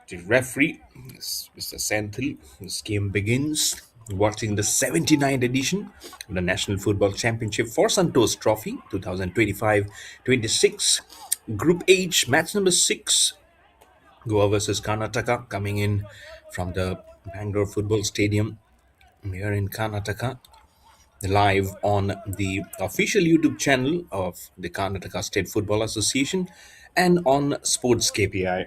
the referee, Mr. Santhil. This game begins. Watching the 79th edition of the National Football Championship for Santosh Trophy 2025-26. Group H, match number 6. Goa versus Karnataka coming in from the Bangalore Football Stadium here in Karnataka, live on the official YouTube channel of the Karnataka State Football Association and on SportsKPI.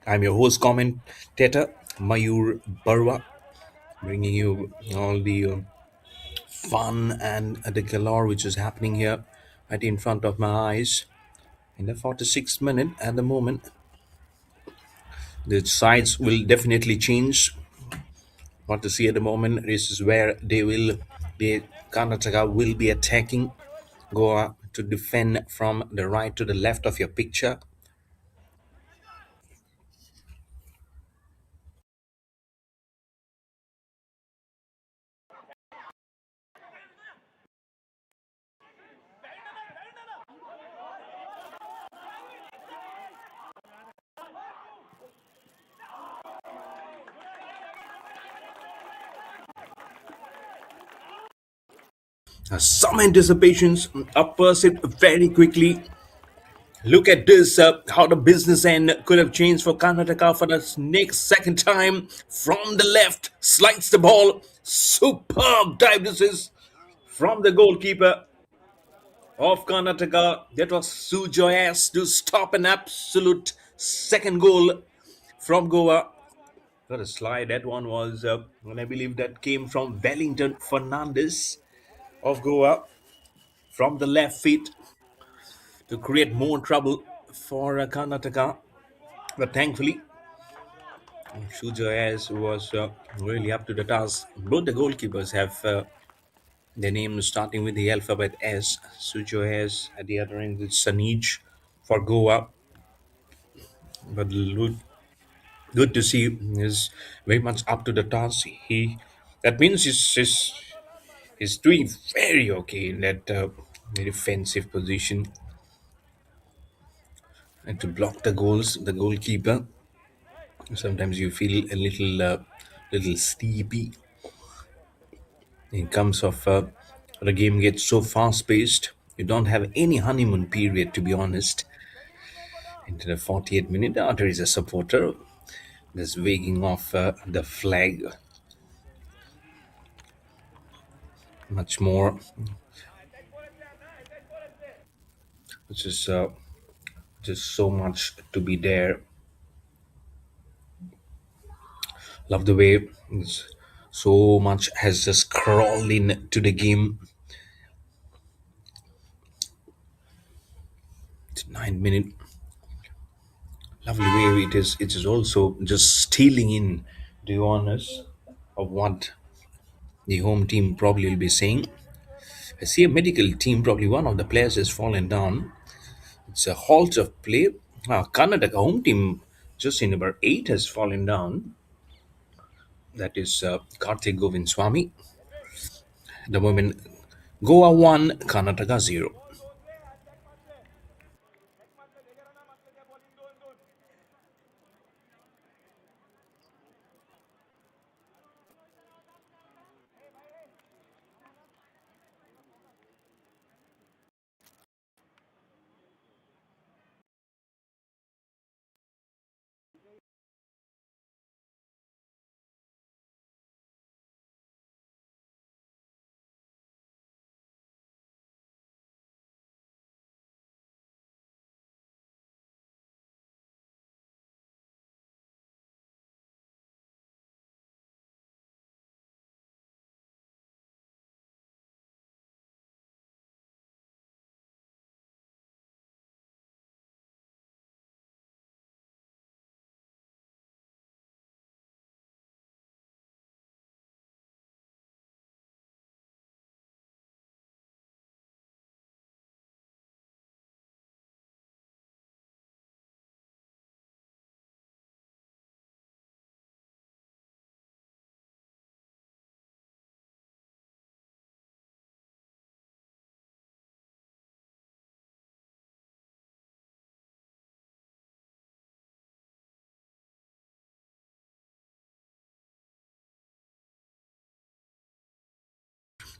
I'm your host commentator Mayur Barwa, bringing you all the fun and the galore which is happening here right in front of my eyes. In the 46th minute, at the moment, the sides will definitely change. What to see at the moment, this is where the Karnataka will be attacking Goa to defend from the right to the left of your picture. Some anticipations up pursued very quickly. Look at this, how the business end could have changed for Karnataka for the next second time. From the left, slides the ball. Superb dive. This is from the goalkeeper of Karnataka. That was Sujoyas to stop an absolute second goal from Goa. Got a slide. That one was, and I believe that came from Wellington Fernandez of Goa from the left feet to create more trouble for Karnataka. But thankfully, Sujoyas was really up to the task. Both the goalkeepers have their names starting with the alphabet S. Sujoyas at the other end is Sanij for Goa. But good to see is very much up to the task. That means he's doing very okay in that defensive position and to block the goals. The goalkeeper sometimes you feel a little sleepy in terms of the game gets so fast paced. You don't have any honeymoon period, to be honest. Into the 48th minute, there is a supporter that's waving off the flag. Much more, which is just so much to be there. Love the way so much has just crawled in to the game. 9 minute Lovely way it is also just stealing in the honors of what the home team probably will be saying. I see a medical team, probably one of the players has fallen down. It's a halt of play. Karnataka home team, just in number 8, has fallen down. That is Karthik Govind Swami. The moment Goa 1, Karnataka 0.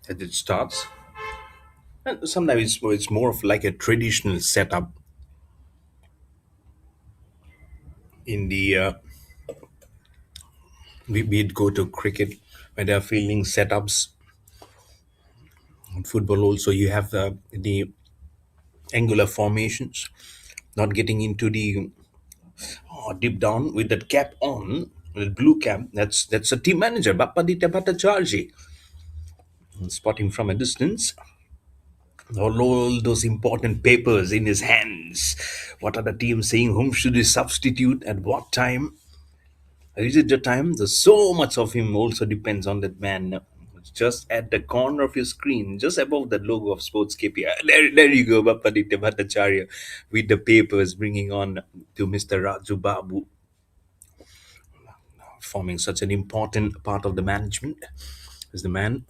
As it starts. And sometimes it's more of like a traditional setup in the we'd go to cricket when there are fielding setups. In football also you have the angular formations, not getting into the deep down with that cap on, with blue cap. That's a team manager, Bappadita Bhattacharjee. Spotting from a distance, all those important papers in his hands. What are the teams saying? Whom should we substitute at what time? Is it the time? There's so much of him also depends on that man. It's just at the corner of your screen, just above the logo of SportsKPI. There you go, Bappaditya Bhattacharya with the papers bringing on to Mr. Raju Babu, forming such an important part of the management. Is the man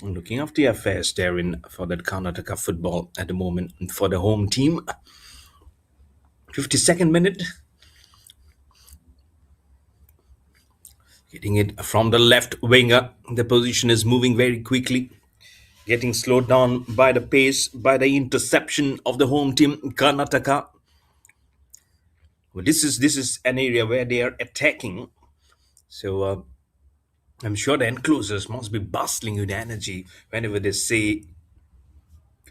looking after the affairs there in for that Karnataka football at the moment for the home team. 52nd minute, getting it from the left winger. The position is moving very quickly, getting slowed down by the pace, by the interception of the home team, Karnataka. Well, this is an area where they are attacking. So I'm sure the enclosures must be bustling with energy whenever they see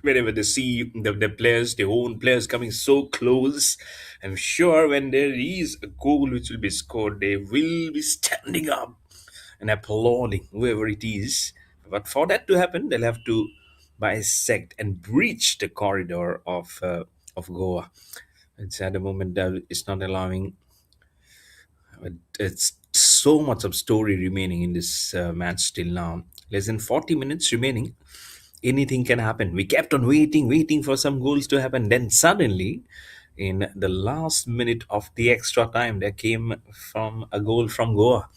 the players, their own players coming so close. I'm sure when there is a goal which will be scored, they will be standing up and applauding whoever it is. But for that to happen, they'll have to bisect and breach the corridor of Goa. It's at the moment that it's not allowing. It's so much of story remaining in this match still now. Less than 40 minutes remaining. Anything can happen. We kept on waiting for some goals to happen. Then suddenly, in the last minute of the extra time, there came from a goal from Goa.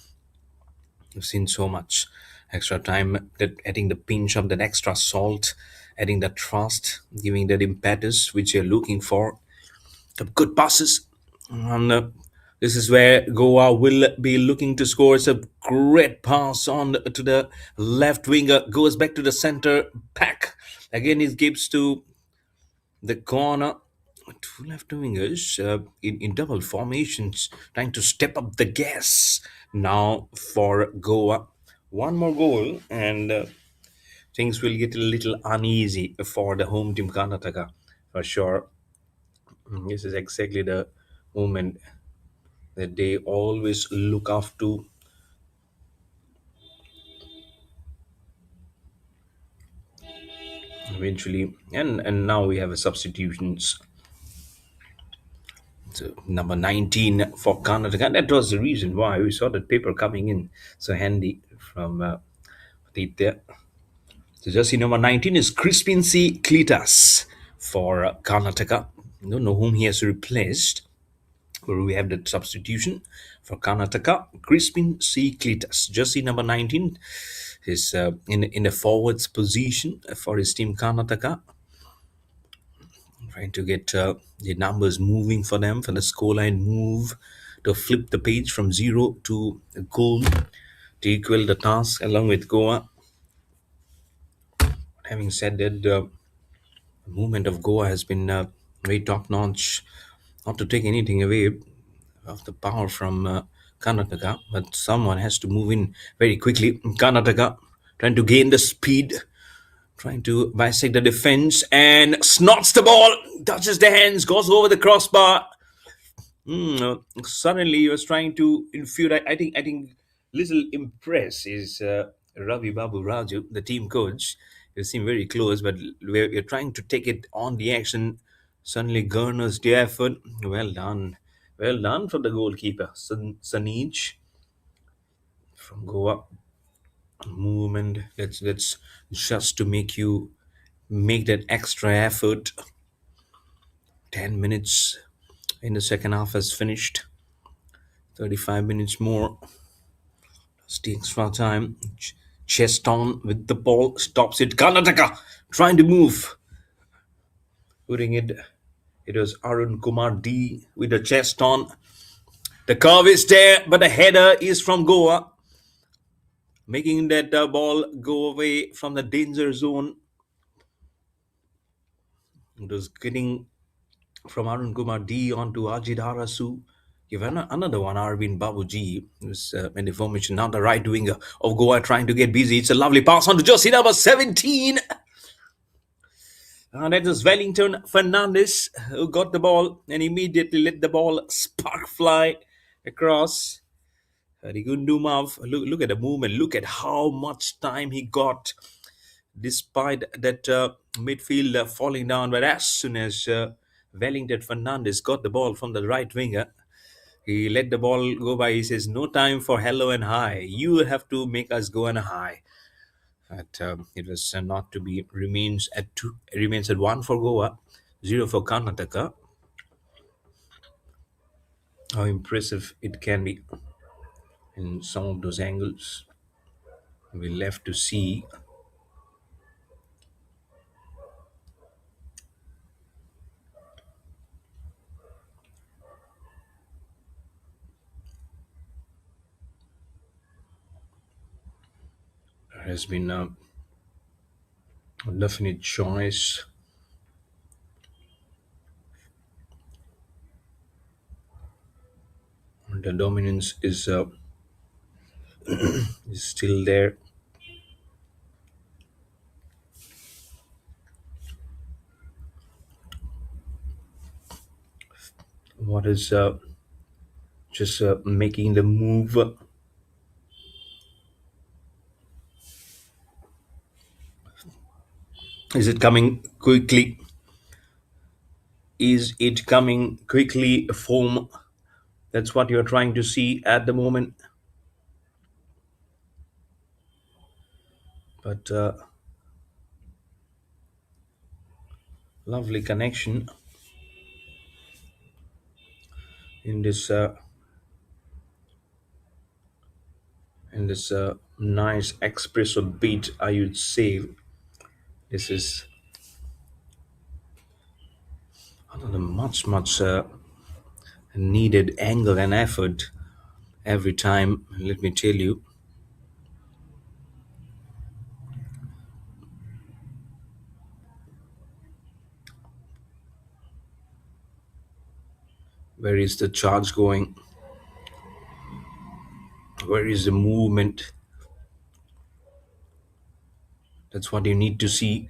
We've seen so much extra time, that adding the pinch of that extra salt, adding that trust, giving that impetus which you're looking for. The good passes. And this is where Goa will be looking to score. It's a great pass on to the left winger, goes back to the center back. Again, it gives to the corner. Two left wingers in double formations, trying to step up the gas now for Goa. One more goal, and things will get a little uneasy for the home team Karnataka for sure. This is exactly the moment that they always look after eventually. And now we have a So number 19 for Karnataka. That was the reason why we saw that paper coming in so handy from Aditya. So jersey number 19 is Crispin C. Cletus for Karnataka. I don't know whom he has replaced. Where we have the substitution for Karnataka, Crispin C. Cletus. Jersey number 19 is in the forwards position for his team Karnataka. Trying to get the numbers moving for them, for the scoreline move to flip the page from zero to a goal to equal the task along with Goa. Having said that, the movement of Goa has been very top notch. Not to take anything away of the power from Karnataka, but someone has to move in very quickly. Karnataka trying to gain the speed, trying to bisect the defense and snots the ball, touches the hands, goes over the crossbar. Suddenly he was trying to infuriate. I think little impress is Ravi Babu Raju, the team coach. You seem very close, but we're trying to take it on the action. Suddenly garners the effort. Well done from the goalkeeper, Sanij from Goa. Movement. That's just to make you make that extra effort. 10 minutes in the second half has finished. 35 minutes more. It's the extra time. Chest on with the ball. Stops it. Karnataka trying to move. Putting it. It was Arun Kumar D with the chest on. The curve is there, but the header is from Goa. Making that ball go away from the danger zone. It was getting from Arun Kumar D onto Ajit Harasu. Give another one, Arvind Babuji, who's in the formation, now the right winger of Goa trying to get busy. It's a lovely pass on to jersey number 17. That is Wellington Fernandez who got the ball and immediately let the ball spark fly across. Rigundumov, look at the movement. Look at how much time he got despite that midfield falling down. But as soon as Wellington Fernandez got the ball from the right winger, he let the ball go by. He says, "No time for hello and hi. You have to make us go on a high." But it was not to be. Remains at two. Remains at one for Goa, zero for Karnataka. How impressive it can be in some of those angles. We left to see. There has been a definite choice. The dominance is still there. What is just making the move? Is it coming quickly? Is it coming quickly? Form. That's what you're trying to see at the moment. But lovely connection in this nice espresso beat, I would say. This is another much needed angle and effort every time. Let me tell you. Where is the charge going? Where is the movement? That's what you need to see.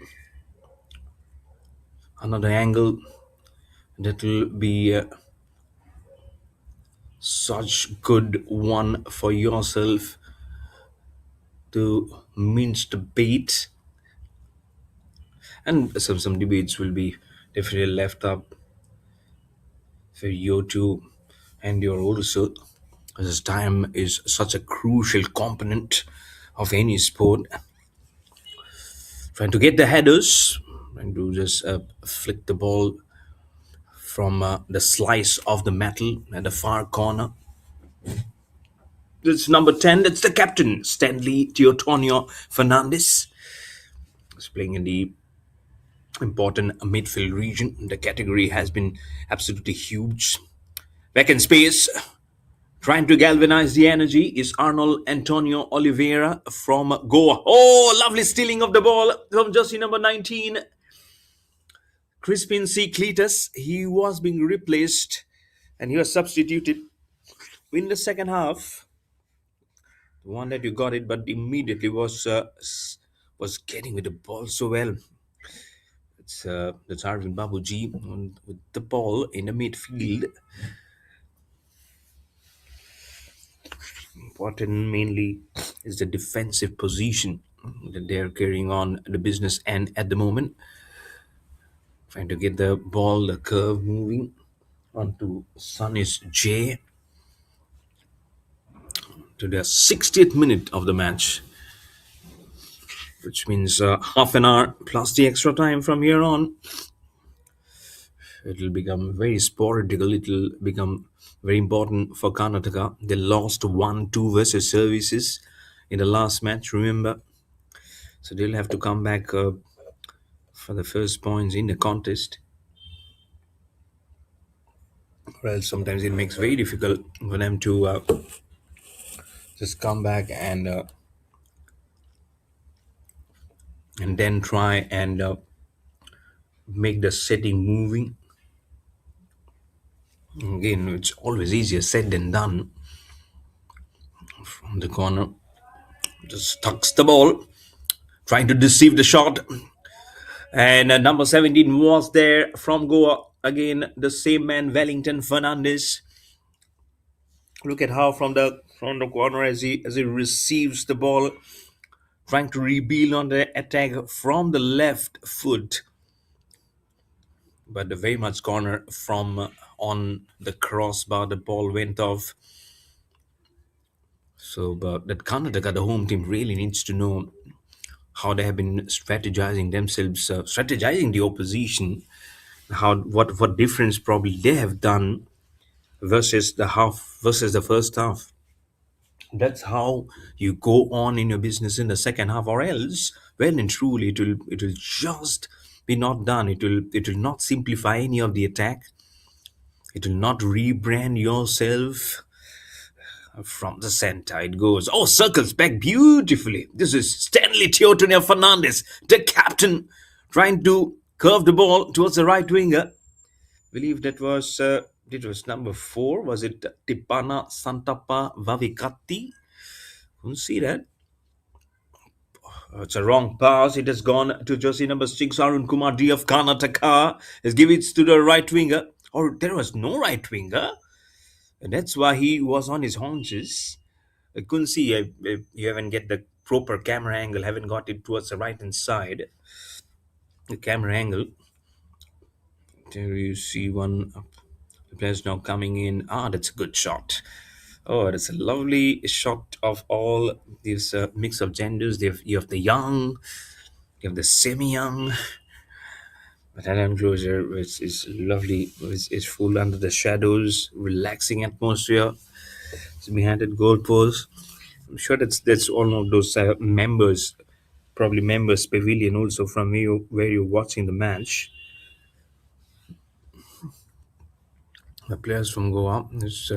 Another angle that will be such good one for yourself to mince the bait. And some debates will be definitely left up for you to endure also, as time is such a crucial component of any sport. Trying to get the headers, trying to just flick the ball from the slice of the metal at the far corner. It's number 10. That's the captain, Stanley Teotonio Fernandez. He's playing in the important midfield region. The category has been absolutely huge. Back in space, trying to galvanize the energy is Arnold Antonio Oliveira from Goa. Oh, lovely stealing of the ball from jersey number 19. Crispin C. Cletus. He was being replaced and he was substituted in the second half. The one that you got it, but immediately was getting with the ball so well. That's Arvind Babuji with the ball in the midfield. Important mainly is the defensive position that they're carrying on the business end at the moment. Trying to get the ball, the curve moving onto Sunnis J to the 60th minute of the match, which means half an hour plus the extra time from here on. It will become very sporadical. It will become very important for Karnataka. They lost 1-2 versus services in the last match, remember? So they'll have to come back for the first points in the contest. Well, sometimes it makes very difficult for them to just come back and then try and make the setting moving. Again, it's always easier said than done. From the corner, just tucks the ball, trying to deceive the shot. And number 17 was there from Goa. Again, the same man, Wellington Fernandez. Look at how from the corner as he receives the ball, trying to rebuild on the attack from the left foot. But the very much corner from on the crossbar, the ball went off. So, but that Karnataka, the home team, really needs to know how they have been strategizing themselves, strategizing the opposition, how what difference probably they have done versus the first half. That's how you go on in your business in the second half, or else, well and truly, it will just be not done. It will not simplify any of the attack. It will not rebrand yourself from the center. It goes, oh, circles back beautifully. This is Stanley Teotonio Fernandez, the captain, trying to curve the ball towards the right winger. Believe that was it was number 4. Was it Tipana Santapa Vavikatti? Couldn't see that. It's a wrong pass. It has gone to jersey number 6, Arun Kumar D of Karnataka. Has given it to the right winger. Or there was no right winger. And that's why he was on his haunches. I couldn't see. You haven't get the proper camera angle. Haven't got it towards the right hand side. The camera angle. There you see one. The players now coming in. Ah, that's a good shot. Oh, that's a lovely shot of all these mix of genders. You have the young, you have the semi-young. But that enclosure is lovely. It's full under the shadows, relaxing atmosphere. It's behind that goalpost. I'm sure that's one of those members, probably members pavilion also from where you're watching the match. The players from Goa is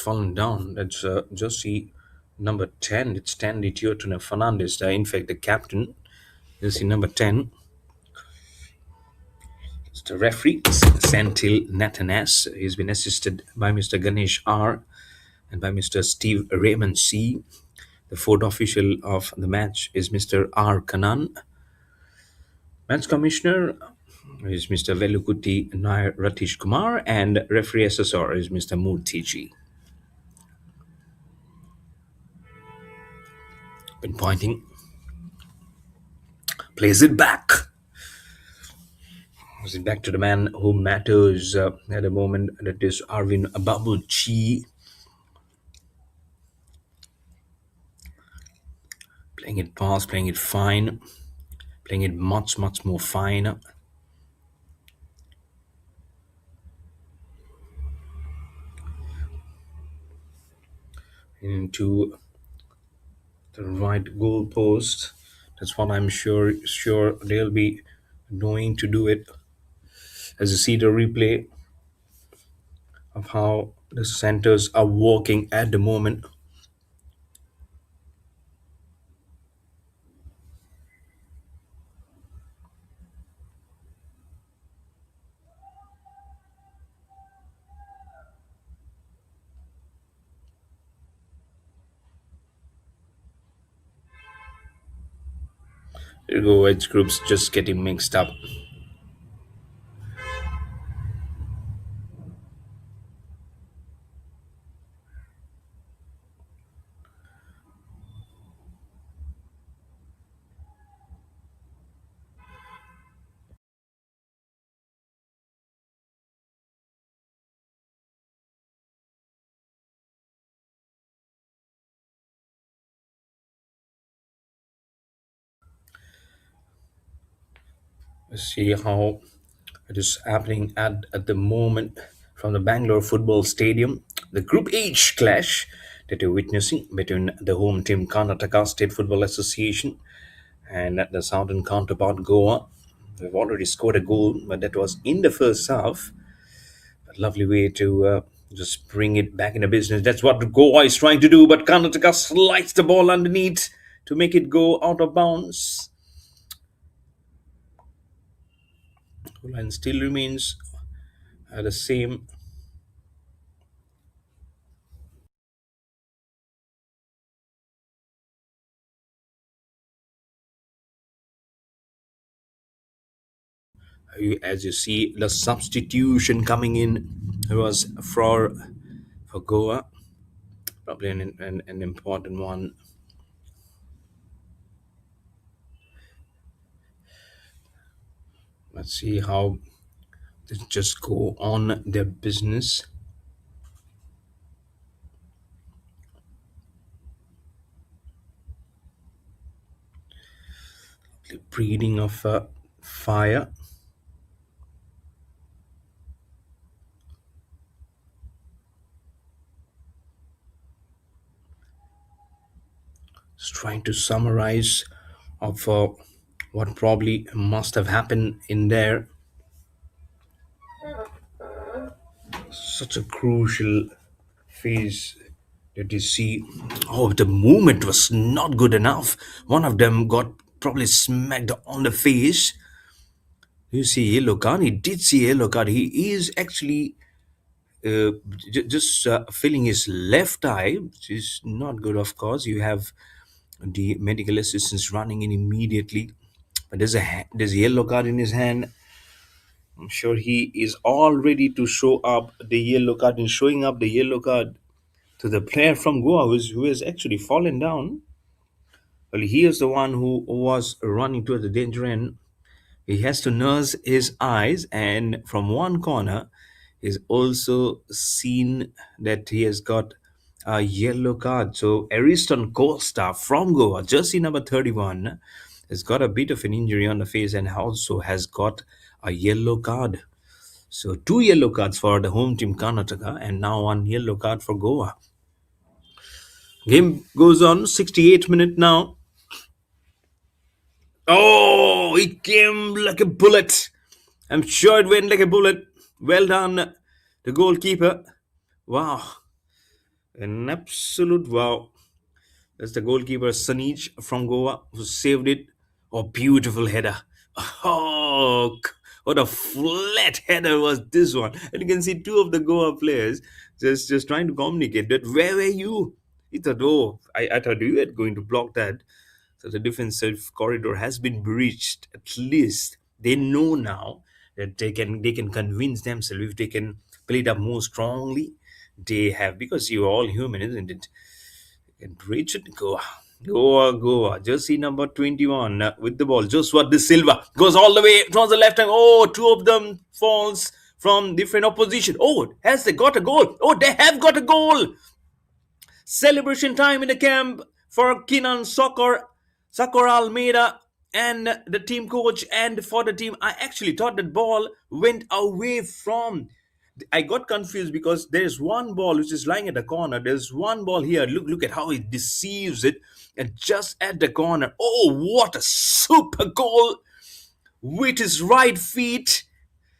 fallen down. That's Josie number 10. It's Stanley Teotonio Fernandez. In fact, the captain. Josie number 10. It's the referee, Senthil Nathanas. He's been assisted by Mr. Ganesh R. and by Mr. Steve Raymond C. The fourth official of the match is Mr. R. Kanan. Match commissioner is Mr. Velukuti Nair Ratish Kumar, and referee assessor is Mr. Murthy. Been pointing, plays it back. So back to the man who matters at the moment. That is Arvin Babuchi, playing it fast, playing it fine, playing it much, much more fine. Into the right goal post. That's what I'm sure they'll be knowing to do it. As you see the replay of how the centers are working at the moment. There you go, age groups just getting mixed up. Let's see how it is happening at the moment from the Bangalore football stadium. The Group H clash that you're witnessing between the home team Karnataka State Football Association and the southern counterpart Goa. They've already scored a goal, but that was in the first half. A lovely way to just bring it back into business. That's what Goa is trying to do, but Karnataka slides the ball underneath to make it go out of bounds. Line still remains the same. As you see, the substitution coming in was for Goa, probably an important one. Let's see how they just go on their business. The breathing of fire. Just trying to summarize of what probably must have happened in there. Such a crucial phase that you see. Oh, the movement was not good enough. One of them got probably smacked on the face. You see yellow card. He did see yellow card. He is actually just filling his left eye, which is not good. Of course, you have the medical assistants running in immediately. But there's a yellow card in his hand. I'm sure he is all ready to show up the yellow card and showing up the yellow card to the player from Goa who has actually fallen down. Well, he is the one who was running towards the danger end. He has to nurse his eyes, and from one corner, he's also seen that he has got a yellow card. So, Ariston Costa from Goa, jersey number 31, has got a bit of an injury on the face and also has got a yellow card. So, two yellow cards for the home team Karnataka, and now one yellow card for Goa. Game goes on, 68 minute now. Oh, it came like a bullet. I'm sure it went like a bullet. Well done, the goalkeeper. Wow, an absolute wow. That's the goalkeeper Sanij from Goa who saved it. Oh, beautiful header. Oh, what a flat header was this one. And you can see two of the Goa players just trying to communicate that where were you? He thought, oh, I thought you were going to block that. So the defensive corridor has been breached. At least they know now that they can convince themselves if they can play it up more strongly. They have, because you're all human, isn't it? And breach it, go. Goa, Goa. Jersey number 21 with the ball. Joshua De Silva goes all the way towards the left hand. Oh, two of them falls from different opposition. Oh, has they got a goal? Oh, they have got a goal. Celebration time in the camp for Kinan Soccer Almeida and the team coach and for the team. I actually thought that ball went away from. I got confused because there's one ball which is lying at the corner. There's one ball here. Look at how he deceives it, and just at the corner. Oh, what a super goal with his right feet!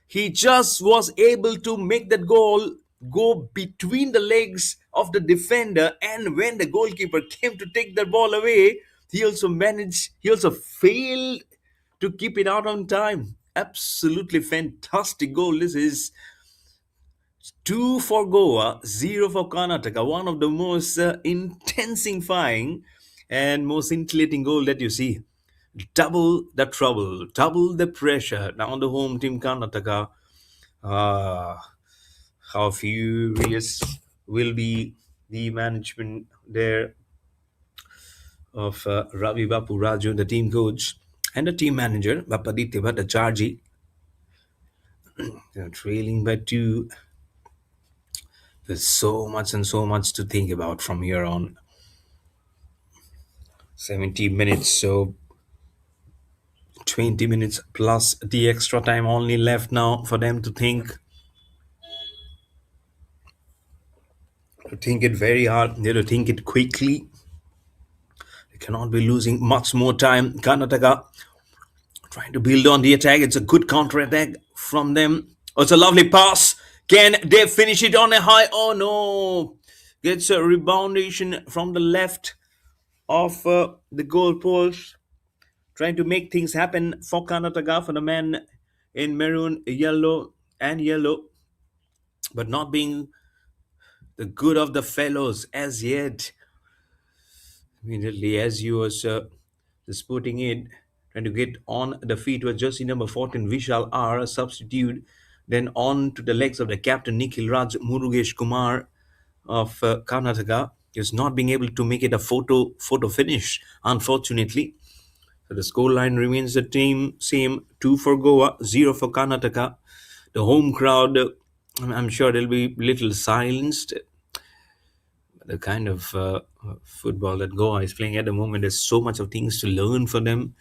He just was able to make that goal go between the legs of the defender, and when the goalkeeper came to take the ball away, he also failed to keep it out on time. Absolutely fantastic goal. This is two for Goa, zero for Karnataka. One of the most intensifying and most scintillating goal that you see. Double the trouble, double the pressure. Now on the home team Karnataka, ah, how furious will be the management there of Ravi Bapu Raju, the team coach, and the team manager, Bapaditya Bhattacharjee. They're trailing by two. There's so much and so much to think about from here on. 70 minutes, so 20 minutes plus the extra time only left now for them to think it very hard. They have to think it quickly. They cannot be losing much more time. Karnataka trying to build on the attack. It's a good counter attack from them. Oh, it's a lovely pass. Can they finish it on a high? Oh no! Gets a reboundation from the left of the goal post. Trying to make things happen for Karnataka, for the man in maroon, yellow, but not being the good of the fellows as yet. Immediately, as you was disputing it, trying to get on the feet was jersey number 14, Vishal R, a substitute. Then on to the legs of the captain, Nikhil Raj Murugesh Kumar of Karnataka. He was not being able to make it a photo finish, unfortunately. So the scoreline remains the team same: two for Goa, zero for Karnataka. The home crowd, I'm sure they'll be little silenced. The kind of football that Goa is playing at the moment, there's so much of things to learn for them,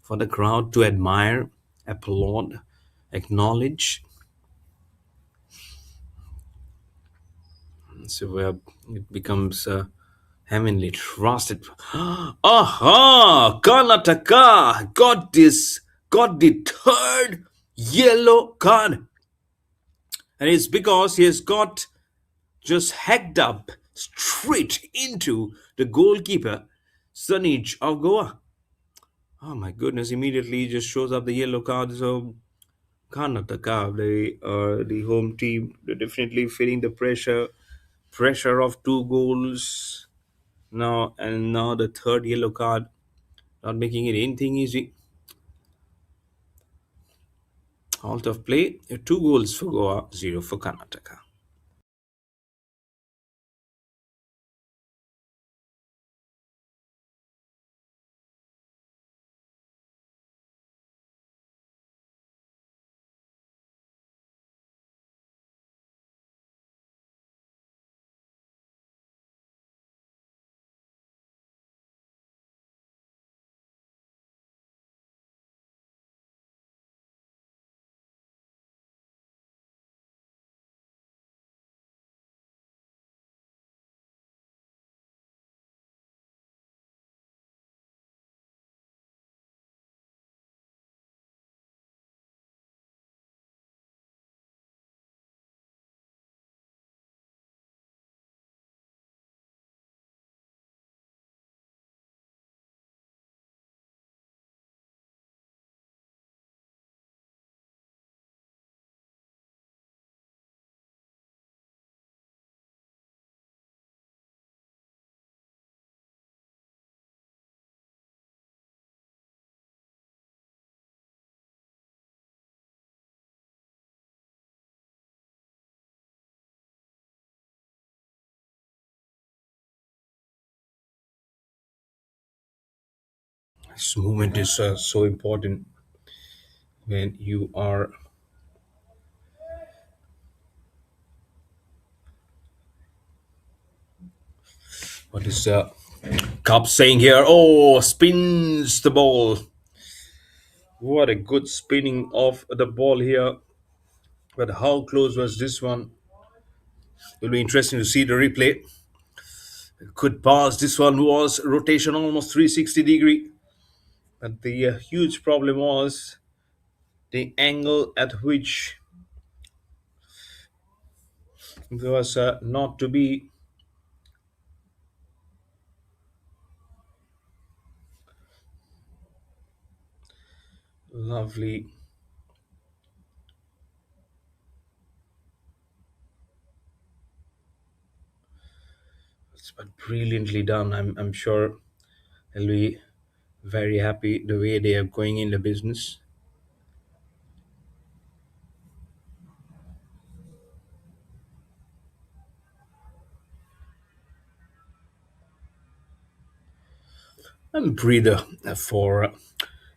for the crowd to admire, applaud, acknowledge. So it becomes heavenly trusted. Aha! Karnataka got the third yellow card, and it's because he has got just hacked up straight into the goalkeeper, Sanij of Goa. Oh my goodness! Immediately just shows up the yellow card. So Karnataka, the home team, they're definitely feeling the pressure of two goals now, and now the third yellow card, not making it anything easy. Halt of play, two goals for Goa, zero for Karnataka. This movement is so important when you are. What is Cup saying here? Oh, spins the ball. What a good spinning of the ball here. But how close was this one? It'll be interesting to see the replay. Could pass. This one was rotation almost 360-degree. But the huge problem was the angle at which it was not to be. Lovely. It's but brilliantly done. I'm sure they'll be very happy the way they are going in the business. And breather for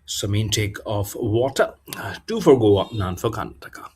some intake of water. Two for Goa, none for Karnataka.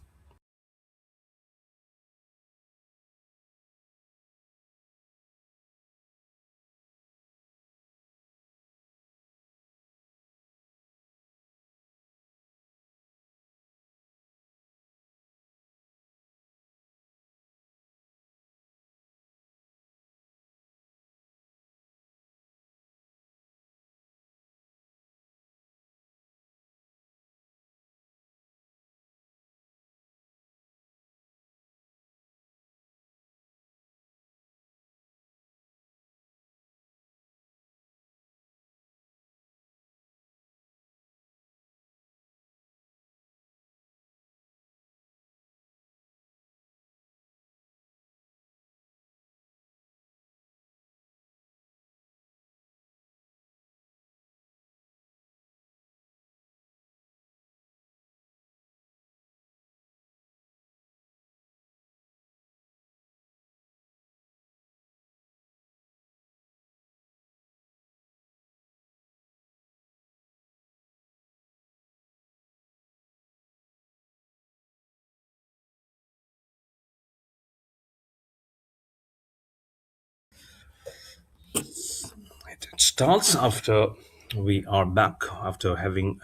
It starts after we are back after having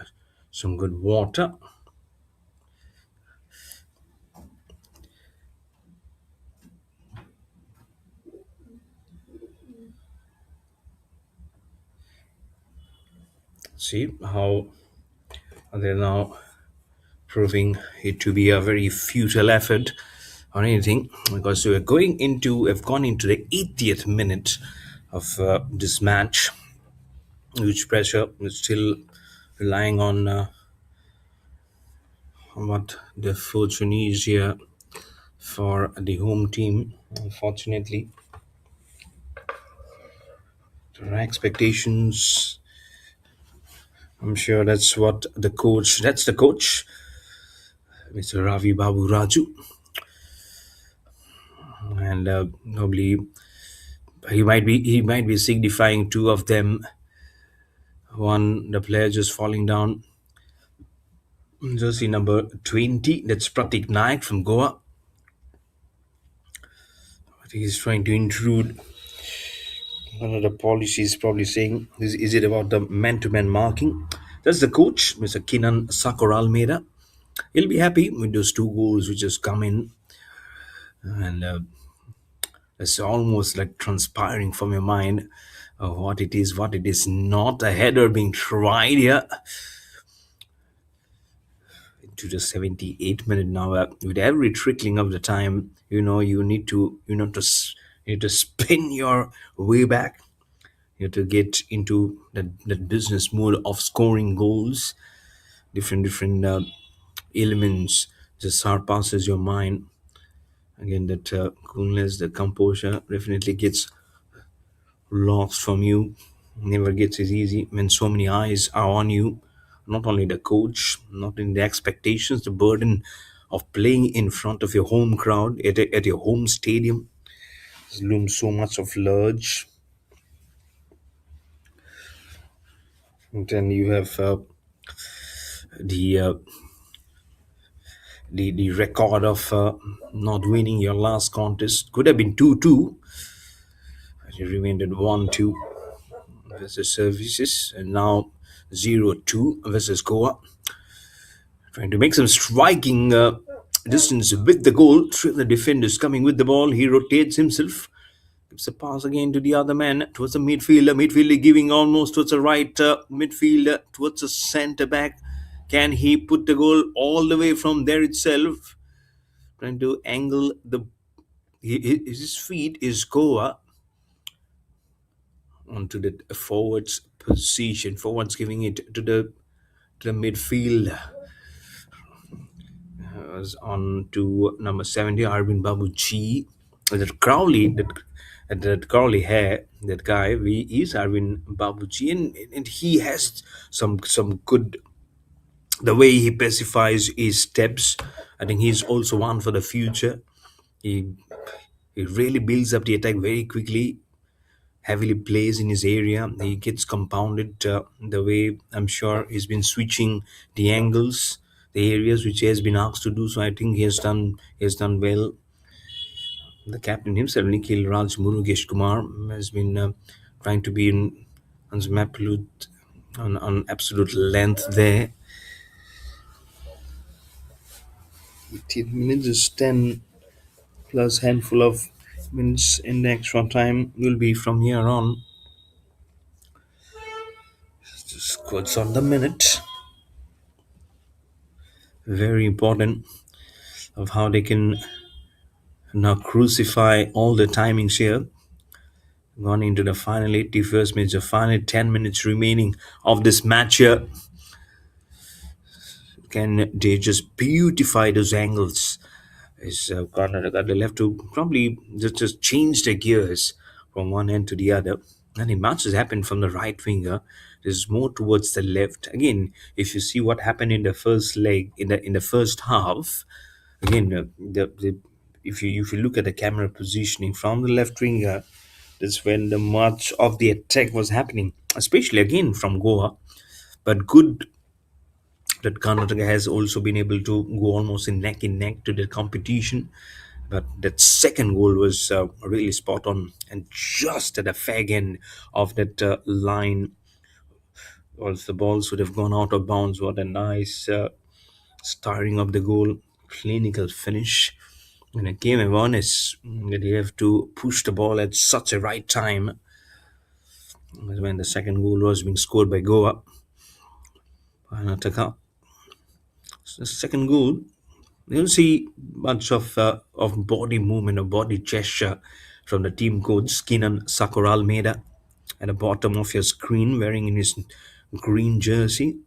some good water. See how they're now proving it to be a very futile effort or anything because we've gone into the 80th minute of this match. Huge pressure. We're still relying on what the fortune is here for the home team. Unfortunately, there are expectations. I'm sure that's the coach, Mr. Ravi Babu Raju, and probably he might be signifying two of them. One, the player just falling down, jersey number 20. That's Pratik Naik from Goa. But he's trying to intrude one of the policies, probably saying, is it about the man-to-man marking? That's the coach, Mr. Kinan Sakura Almeida. He'll be happy with those two goals which just come in, and it's almost like transpiring from your mind what it is not. A header being tried here to the 78th minute now. With every trickling of the time, you need to spin your way back. You have to get into that business mode of scoring goals. Different elements just surpasses your mind. Again, that coolness, the composure definitely gets lost from you. Never gets as easy when so many eyes are on you. Not only the coach, not in the expectations, the burden of playing in front of your home crowd at your home stadium looms so much of large. And then you have the the record of not winning your last contest. Could have been 2-2. You remained at 1-2 versus Services, and now 0-2 versus Goa. Trying to make some striking distance with the goal. Three of the defenders coming with the ball. He rotates himself. Gives a pass again to the other man towards the midfielder. Midfielder giving almost towards the right midfielder, towards the centre back. Can he put the goal all the way from there itself? Trying to angle the his feet is Goa onto the forwards position. Forwards giving it to the midfield. Was on to number 70, Arvind Babu G. That Crowley hair, that guy, he is Arvind Babu G, and he has some good, the way he pacifies his steps. I think he's also one for the future. He he really builds up the attack very quickly, heavily plays in his area. He gets compounded the way I'm sure he's been switching the angles, the areas which he has been asked to do. So I think he has done well. The captain himself, Nikhil Raj Murugesh Kumar, has been trying to be on some on absolute length there. 18 minutes is 10 plus handful of minutes in the extra time will be from here on. Just quotes on the minute. Very important of how they can now crucify all the timings here. Gone into the final 81st minutes, the final 10 minutes remaining of this match here. Can they just beautify those angles? Is Karnataka, they'll have to probably just change their gears from one end to the other. And if matches happen from the right winger, there's more towards the left. Again, if you see what happened in the first leg, in the first half, again, if you look at the camera positioning from the left winger, that's when the much of the attack was happening, especially again from Goa. But good that Karnataka has also been able to go almost in neck to the competition. But that second goal was really spot on, and just at the fag end of that line, also the balls would have gone out of bounds. What a nice starting of the goal, clinical finish. And it gave awareness that you have to push the ball at such a right time. When the second goal was being scored by Goa, Karnataka. So the second goal, you'll see bunch of body movement or body gesture from the team coach Skinan Sakural Meda at the bottom of your screen, wearing in his green jersey.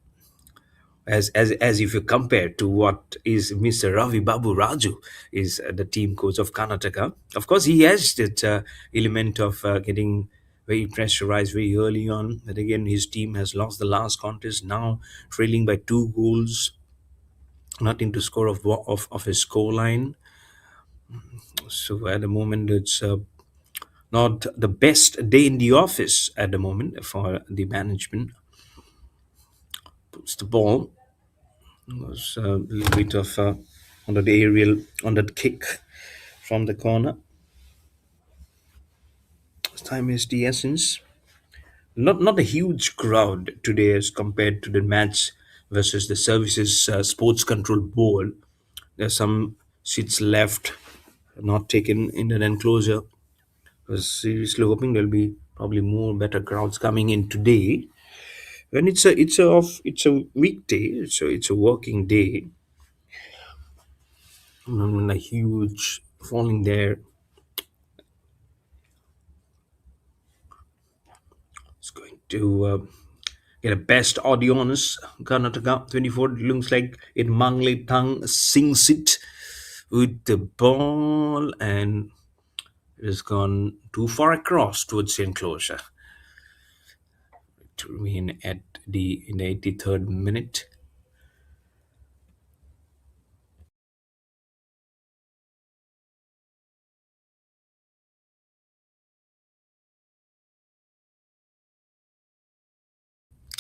As if you compare to what is Mr. Ravi Babu Raju is the team coach of Karnataka. Of course, he has that element of getting very pressurized very early on. But again, his team has lost the last contest, now trailing by 2 goals, nothing to score of his score line. So at the moment, it's not the best day in the office at the moment for the management. Puts the ball. Was a little bit of on that aerial, on that kick from the corner. Time is the essence. Not a huge crowd today as compared to the match versus the Services Sports Control Board. There's some seats left, not taken in the enclosure. I was seriously hoping there'll be probably more better crowds coming in today. When it's a weekday, so it's a working day. And a huge falling there. It's going to get a best audio on us. Karnataka 24. It looks like it Mangle Tang sings it with the ball, and it has gone too far across towards the enclosure to remain at the in the 83rd minute.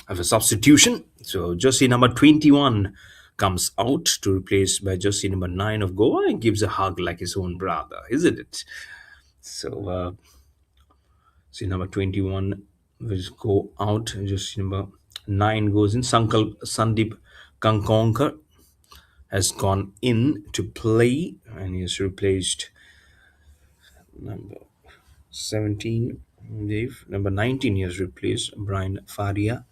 of a substitution. So jersey number 21 comes out to replace by jersey number 9 of Goa and gives a hug like his own brother, isn't it? So, see, number 21 will go out. Jersey number 9 goes in. Sandeep Kankonkar has gone in to play and he has replaced number 17, Dave. Number 19, he has replaced Brian Faria.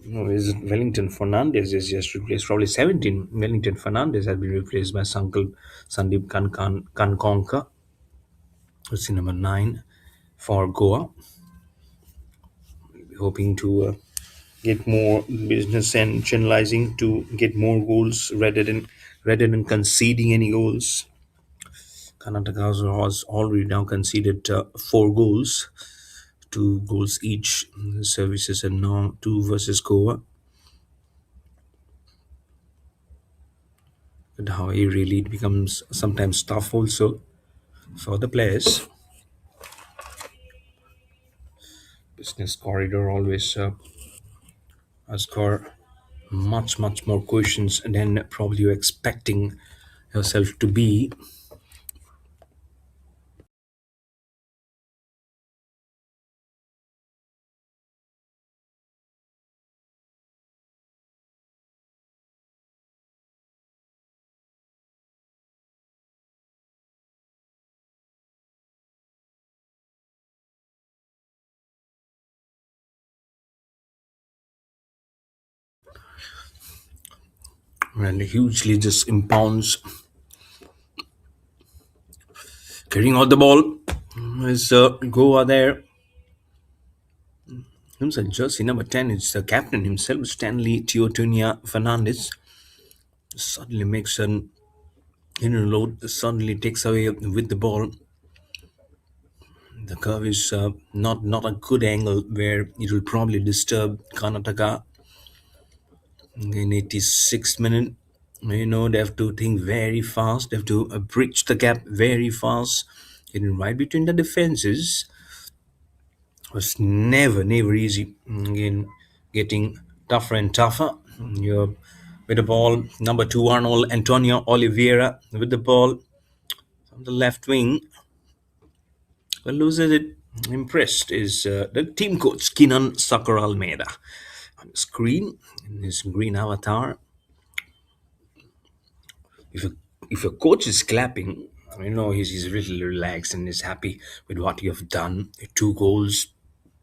No, is it Wellington Fernandez is just replaced? Probably 17. Wellington Fernandez has been replaced by Sandeep Kankonka. It's number 9 for Goa. Hoping to get more business and channelizing to get more goals rather than conceding any goals. Karnataka has already now conceded 4 goals, 2 goals each. Services and now 2 versus Goa. But how it really becomes sometimes tough also for the players. Business corridor always score much more questions than probably you're expecting yourself to be. And hugely just impounds carrying out the ball is Goa there. Himself, jersey number 10 is the captain himself, Stanley Teotunia Fernandez. Suddenly makes an inner load, suddenly takes away with the ball. The curve is not a good angle where it will probably disturb Karnataka in 86th minute. They have to think very fast. They have to bridge the gap very fast. Getting right between the defenses was never easy. Again, getting tougher and tougher. You're with the ball, number 2 Arnold Antonio Oliveira with the ball on the left wing. Well, loses it. Impressed is the team coach Kinan Sakar Almeida on the screen in his green avatar. If a if a coach is clapping, he's really relaxed and is happy with what you have done. 2 goals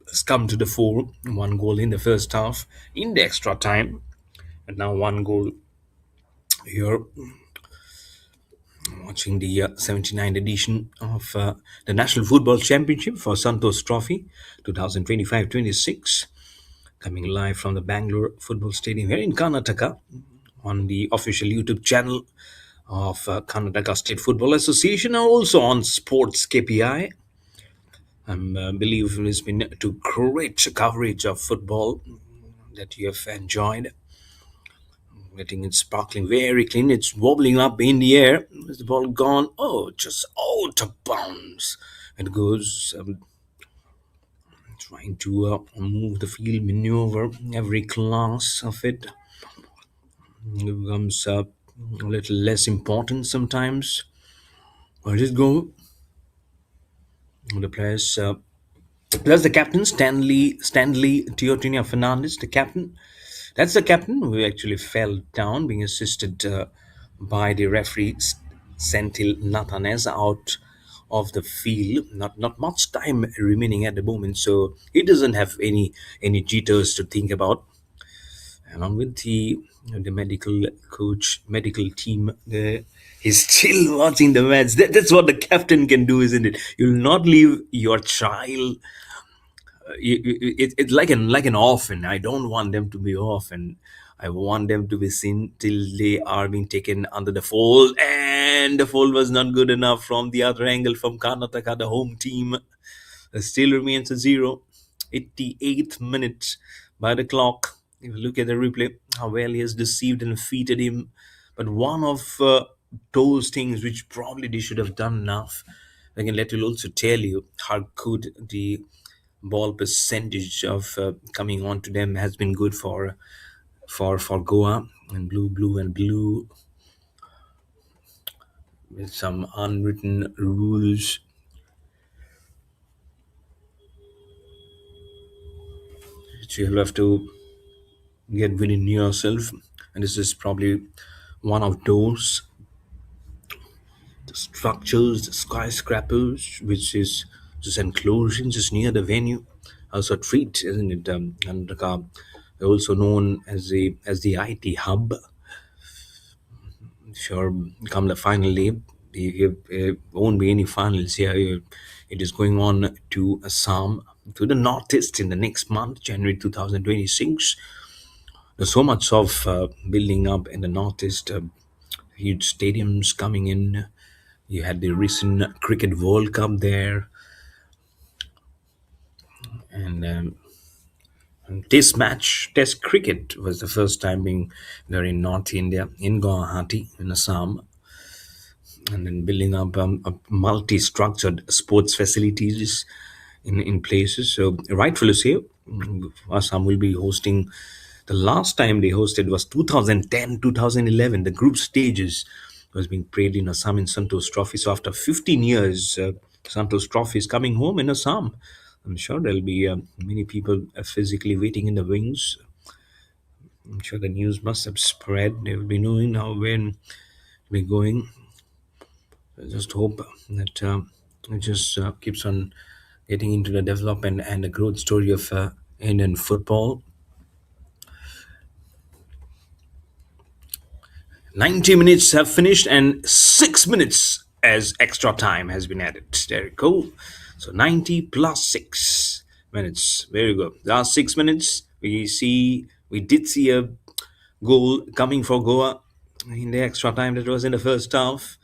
has come to the fore. 1 goal in the first half in the extra time, and now 1 goal here. Watching the 79th edition of the National Football Championship for Santosh Trophy 2025-26, coming live from the Bangalore Football Stadium here in Karnataka on the official YouTube channel of Karnataka State Football Association, and also on SportsKPI. I believe it has been to great coverage of football that you have enjoyed. Getting it sparkling very clean. It's wobbling up in the air. Is the ball gone? Oh, just out of bounds. It goes trying to move the field, maneuver every class of it. It becomes a little less important sometimes. Where did it go? The players, plus the captain, Stanley Teotinia Fernandez, the captain. That's the captain who actually fell down, being assisted by the referee Sentil Nathanez out of the field. Not much time remaining at the moment, so he doesn't have any jitters to think about. Along with the medical coach, medical team, he's still watching the match. That's what the captain can do, isn't it? You'll not leave your child. It's like an orphan. I don't want them to be orphan. I want them to be seen till they are being taken under the fold, and the fold was not good enough from the other angle from Karnataka, the home team. Still remains a 0. 88th minute by the clock. If you look at the replay, how well he has deceived and defeated him. But one of those things which probably they should have done enough Again, let will also tell you how good the ball percentage of coming on to them has been good for Goa, and blue with some unwritten rules which you'll have to get within yourself. And this is probably one of those, the structures, the skyscrapers, which is just enclosures just near the venue. Also a treat, isn't it? And also known as the IT hub. Sure, come the final day, there won't be any finals here. It is going on to Assam, to the northeast in the next month, January 2026. There's so much of building up in the northeast, huge stadiums coming in. You had the recent Cricket World Cup there, and Test match, Test cricket was the first time being there in North India, in Guwahati, in Assam, and then building up a multi-structured sports facilities in places. So rightfully so, Assam will be hosting. The last time they hosted was 2010, 2011. The group stages was being played in Assam in Santosh Trophy. So after 15 years, Santosh Trophy is coming home in Assam. I'm sure there'll be many people physically waiting in the wings. I'm sure the news must have spread. They will be knowing now when we're going. I just hope that it just keeps on getting into the development and the growth story of Indian football. 90 minutes have finished and 6 minutes as extra time has been added. There you go. So 90 plus 6 minutes. Very good. Last 6 minutes, we did see a goal coming for Goa in the extra time that was in the first half.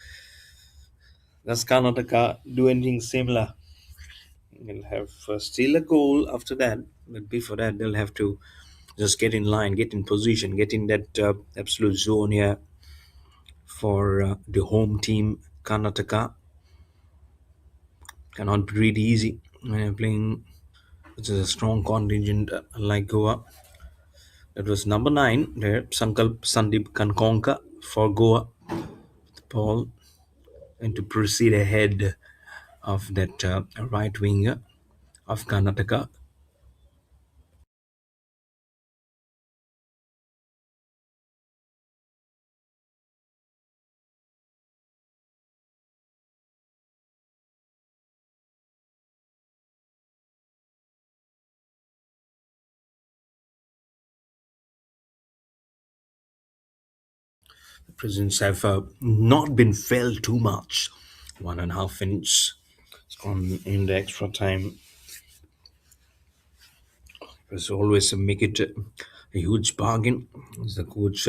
Does Karnataka do anything similar? They'll have still a goal after that, but before that, they'll have to just get in line, get in position, get in that absolute zone here for the home team. Karnataka cannot be really easy when you're playing, which is a strong contingent like Goa. That was number 9 there, Sankalp Sandeep Kankonka for Goa. The ball and to proceed ahead of that right winger of Karnataka. The presents have not been felt too much. 1.5 inch on in the extra time. As always, make it a huge bargain. As the coach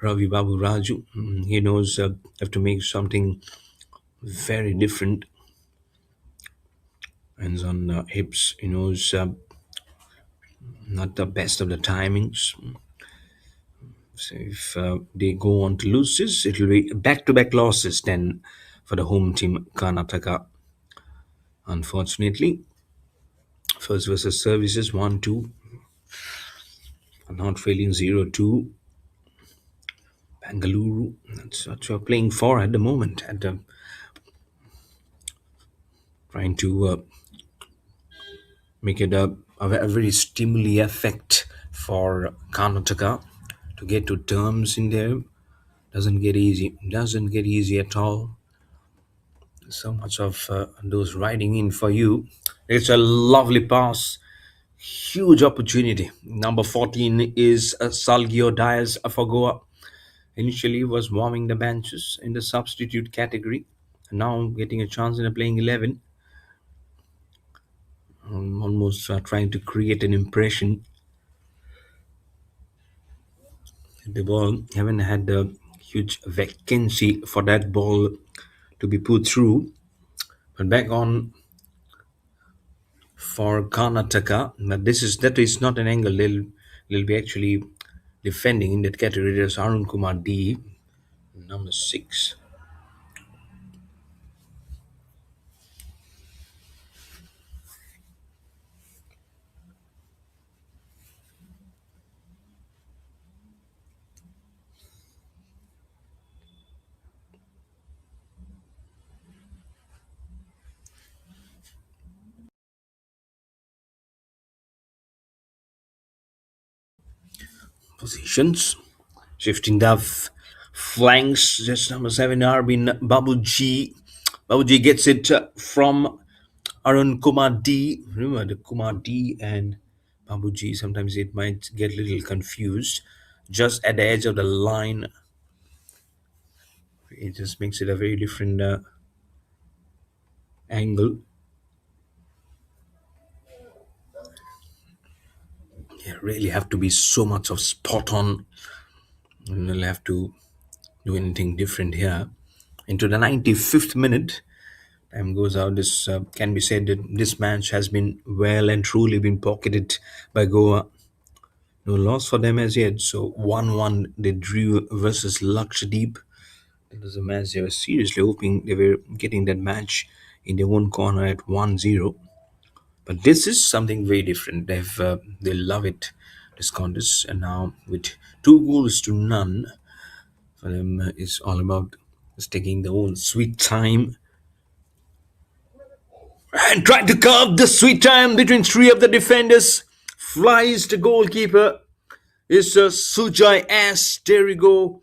Ravi Babu Raju, he knows have to make something very different. Hands on hips, he knows not the best of the timings. So if they go on to loses, it will be back-to-back losses then for the home team Karnataka. Unfortunately, first versus services 1-2, not failing 0-2. Bangalore, that's what you're playing for at the moment. At trying to make it a very stimuli effect for Karnataka to get to terms in there. Doesn't get easy. Doesn't get easy at all. So much of those riding in for you. It's a lovely pass. Huge opportunity. Number 14 is Salgio Diaz for Goa. Initially was warming the benches in the substitute category. Now getting a chance in the playing 11. Almost trying to create an impression. The ball haven't had a huge vacancy for that ball to be put through. But back on for Karnataka. But that is not an angle. They'll be actually defending in that category. There's Arun Kumar D, number 6. Positions. Shifting the flanks. Just number 7, Arbin Babuji. Babuji gets it from Arun Kumar D. Remember the Kumar D and Babuji. Sometimes it might get a little confused. Just at the edge of the line, it just makes it a very different angle. You really have to be so much of spot on. You will have to do anything different here. Into the 95th minute, time goes out. This can be said that this match has been well and truly been pocketed by Goa. No loss for them as yet. So 1-1 they drew versus Lakshadweep. It was a match they were seriously hoping they were getting that match in their own corner at 1-0. But this is something very different. They love it, this contest, and now with 2 goals to none for them, it's all about just taking their own sweet time and trying to carve the sweet time between three of the defenders. Flies the goalkeeper. It's Sujai S. There we go.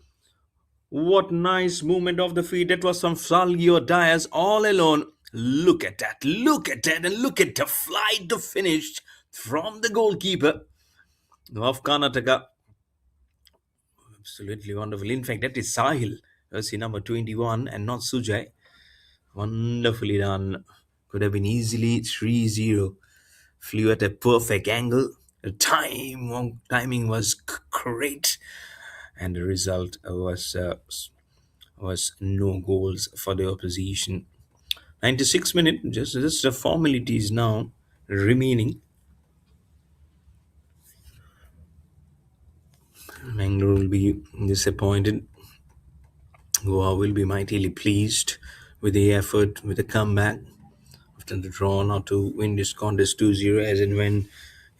What nice movement of the feet. That was from Salgio Diaz all alone. Look at that. Look at that. And look at the flight to finish from the goalkeeper of Karnataka. Absolutely wonderful. In fact, that is Sahil, jersey number 21, and not Sujai. Wonderfully done. Could have been easily 3-0. Flew at a perfect angle. The timing was great, and the result was no goals for the opposition. 96 minute, just the formalities now remaining. Bangalore will be disappointed. Goa will be mightily pleased with the effort, with the comeback after the draw, not to win this contest 2-0, as and when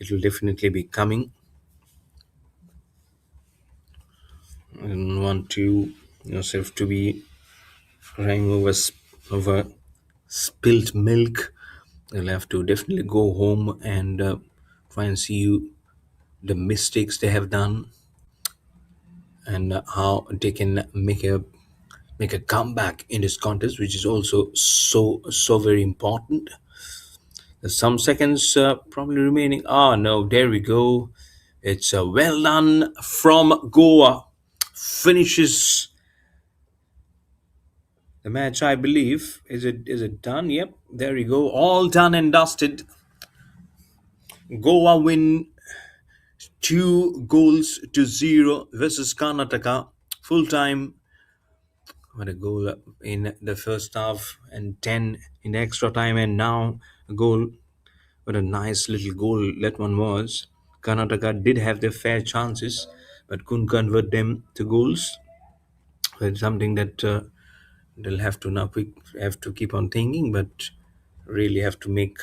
it will definitely be coming. I don't want to yourself to be crying over spilt milk. They'll have to definitely go home and try and see the mistakes they have done and how they can make a comeback in this contest, which is also so very important. There's some seconds probably remaining. Ah, no, there we go. It's well done from Goa. Finishes the match, I believe. Is it done? Yep, there you go. All done and dusted. Goa win 2 goals to 0 versus Karnataka. Full time. What a goal in the first half and 10 in the extra time, and now a goal. What a nice little goal that one was. Karnataka did have their fair chances but couldn't convert them to goals. It's something that they'll have to now have to keep on thinking, but really have to make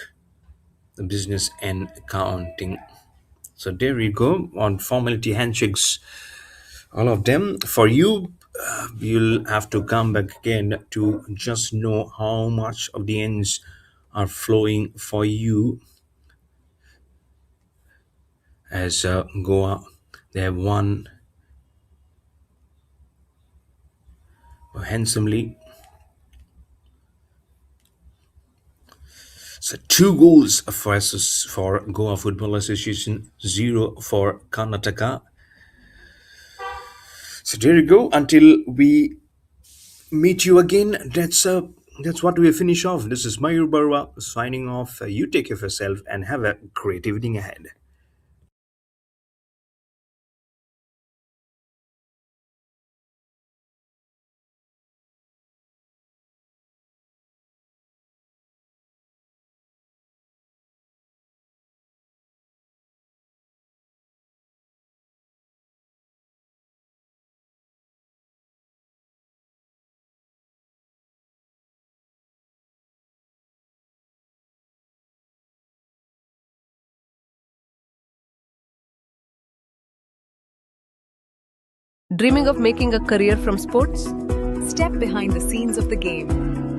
the business and accounting. So there you go on formality handshakes, all of them for you. You'll have to come back again to just know how much of the ends are flowing for you as Goa. They have won handsomely. So 2 goals for Goa Football Association, 0 for Karnataka. So there you go. Until we meet you again, that's what we finish off. This is Mayur Barwa signing off. You take care of yourself and have a great evening ahead. Dreaming of making a career from sports? Step behind the scenes of the game.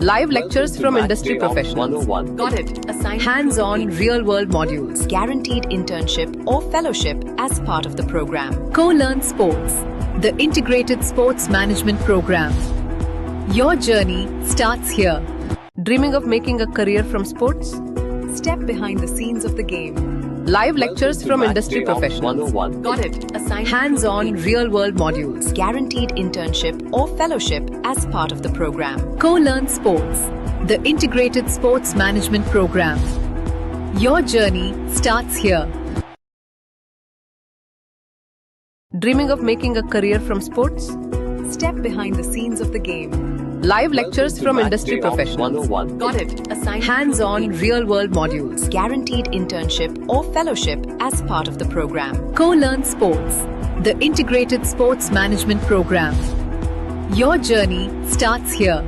Live lectures from industry professionals. 101. Got it. Assignment Hands-on completed. real-world modules. Guaranteed internship or fellowship as part of the program. Co-learn sports. The integrated sports management program. Your journey starts here. Dreaming of making a career from sports? Step behind the scenes of the game. Live lectures from industry professionals. 101. Got it. Assignment Hands-on completed. real-world modules. Guaranteed internship or fellowship as part of the program. Co-learn sports. The integrated sports management program. Your journey starts here. Dreaming of making a career from sports? Step behind the scenes of the game. Live lectures from industry professionals. 101. Got it. Assignment Hands-on completed. real-world modules. Guaranteed internship or fellowship as part of the program. Co-learn sports. The integrated sports management program. Your journey starts here.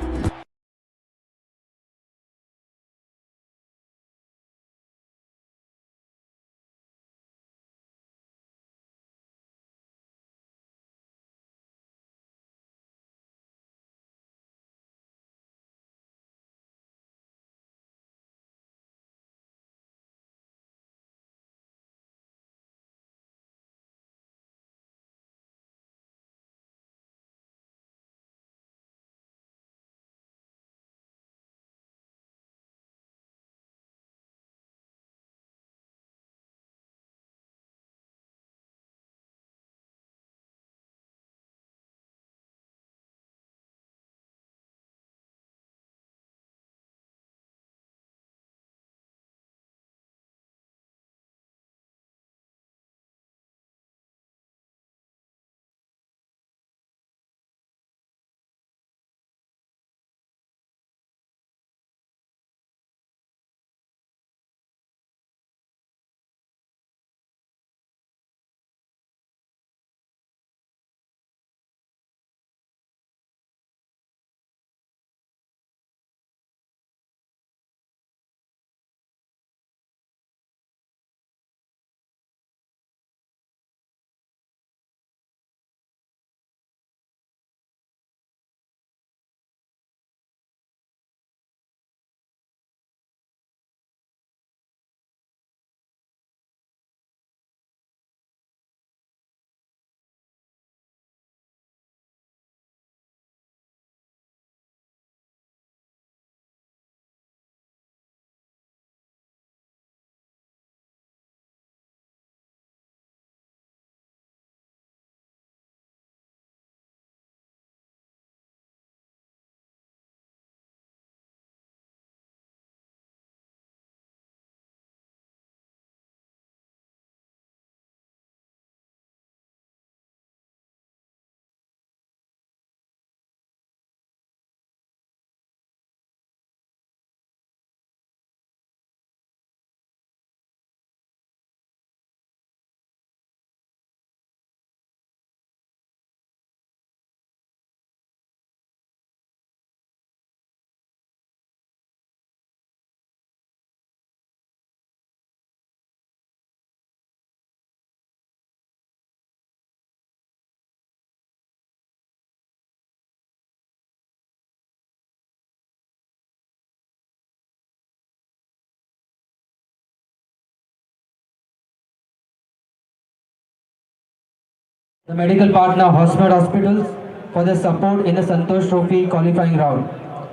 The medical partner Hosmed Hospitals for their support in the Santosh Trophy qualifying round.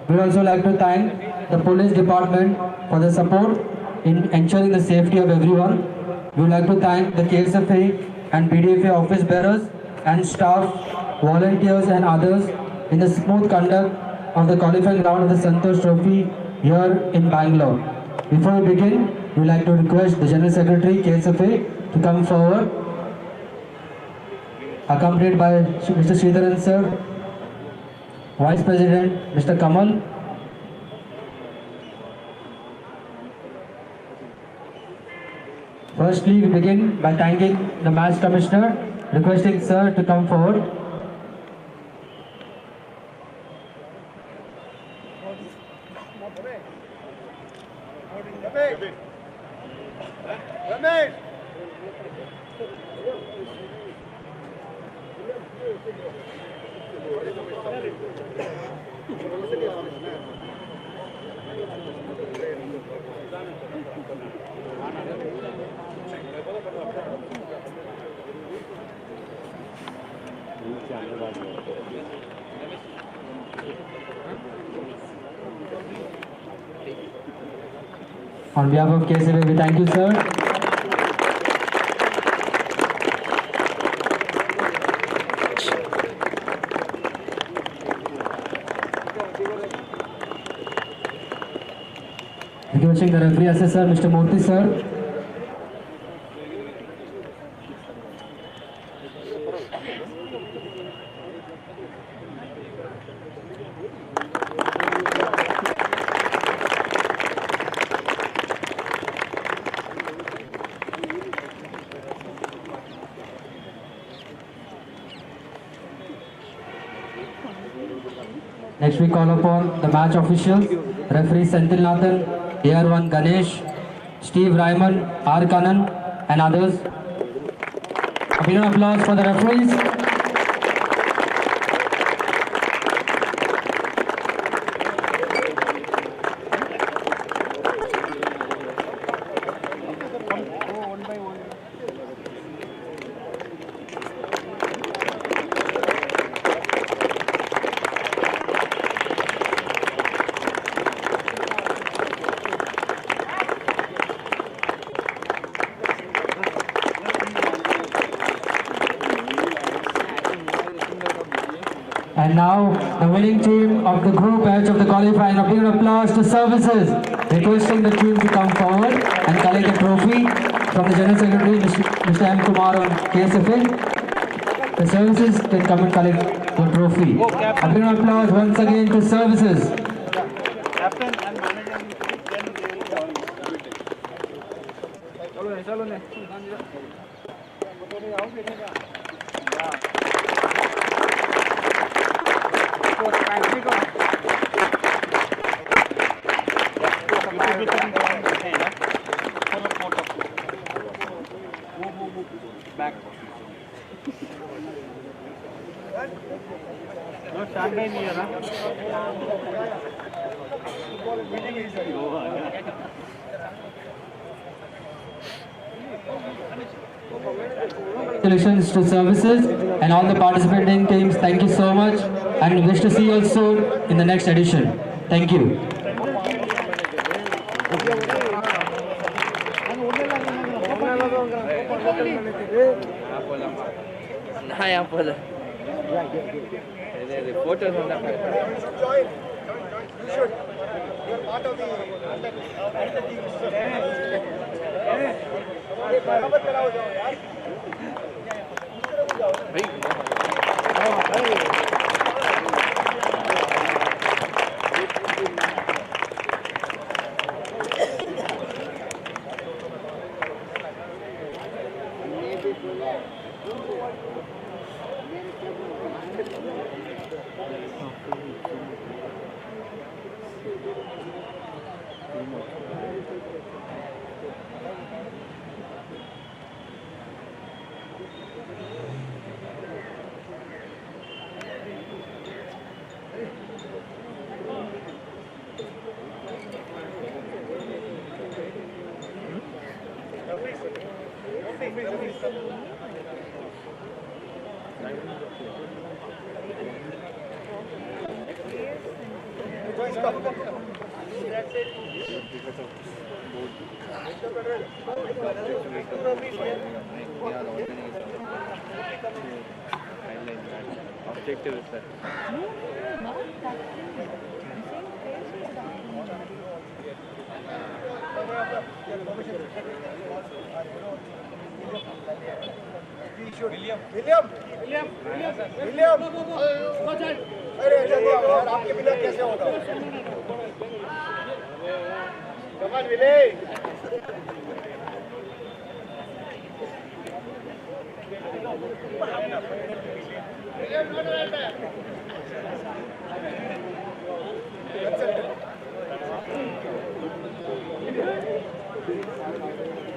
We would also like to thank the police department for their support in ensuring the safety of everyone. We would like to thank the KSFA and BDFA office bearers and staff, volunteers and others in the smooth conduct of the qualifying round of the Santosh Trophy here in Bangalore. Before we begin, we would like to request the General Secretary KSFA to come forward, accompanied by Mr. Sridharan sir, Vice President Mr. Kamal, firstly we begin by thanking the match commissioner, requesting sir to come forward. On behalf of KCB, we thank you, sir. Requesting the referee assessor, Mr. Murthy, sir. Next we call upon the match officials, referee Senthil Nathan, AR1 Ganesh, Steve Ryman, R. Kanan and others. A big applause for the referees. And now the winning team of the group H of the qualifying. A big applause to services. Requesting the team to come forward and collect the trophy from the General Secretary, Mr. M. Kumar on KSFA. The services can come and collect the trophy. A big applause once again to services. Congratulations to services and all the participating teams. Thank you so much and wish to see you all soon in the next edition. Thank you. Objective is that. William अरे ऐसा नहीं यार आपके बिना कैसे होगा कमान विले William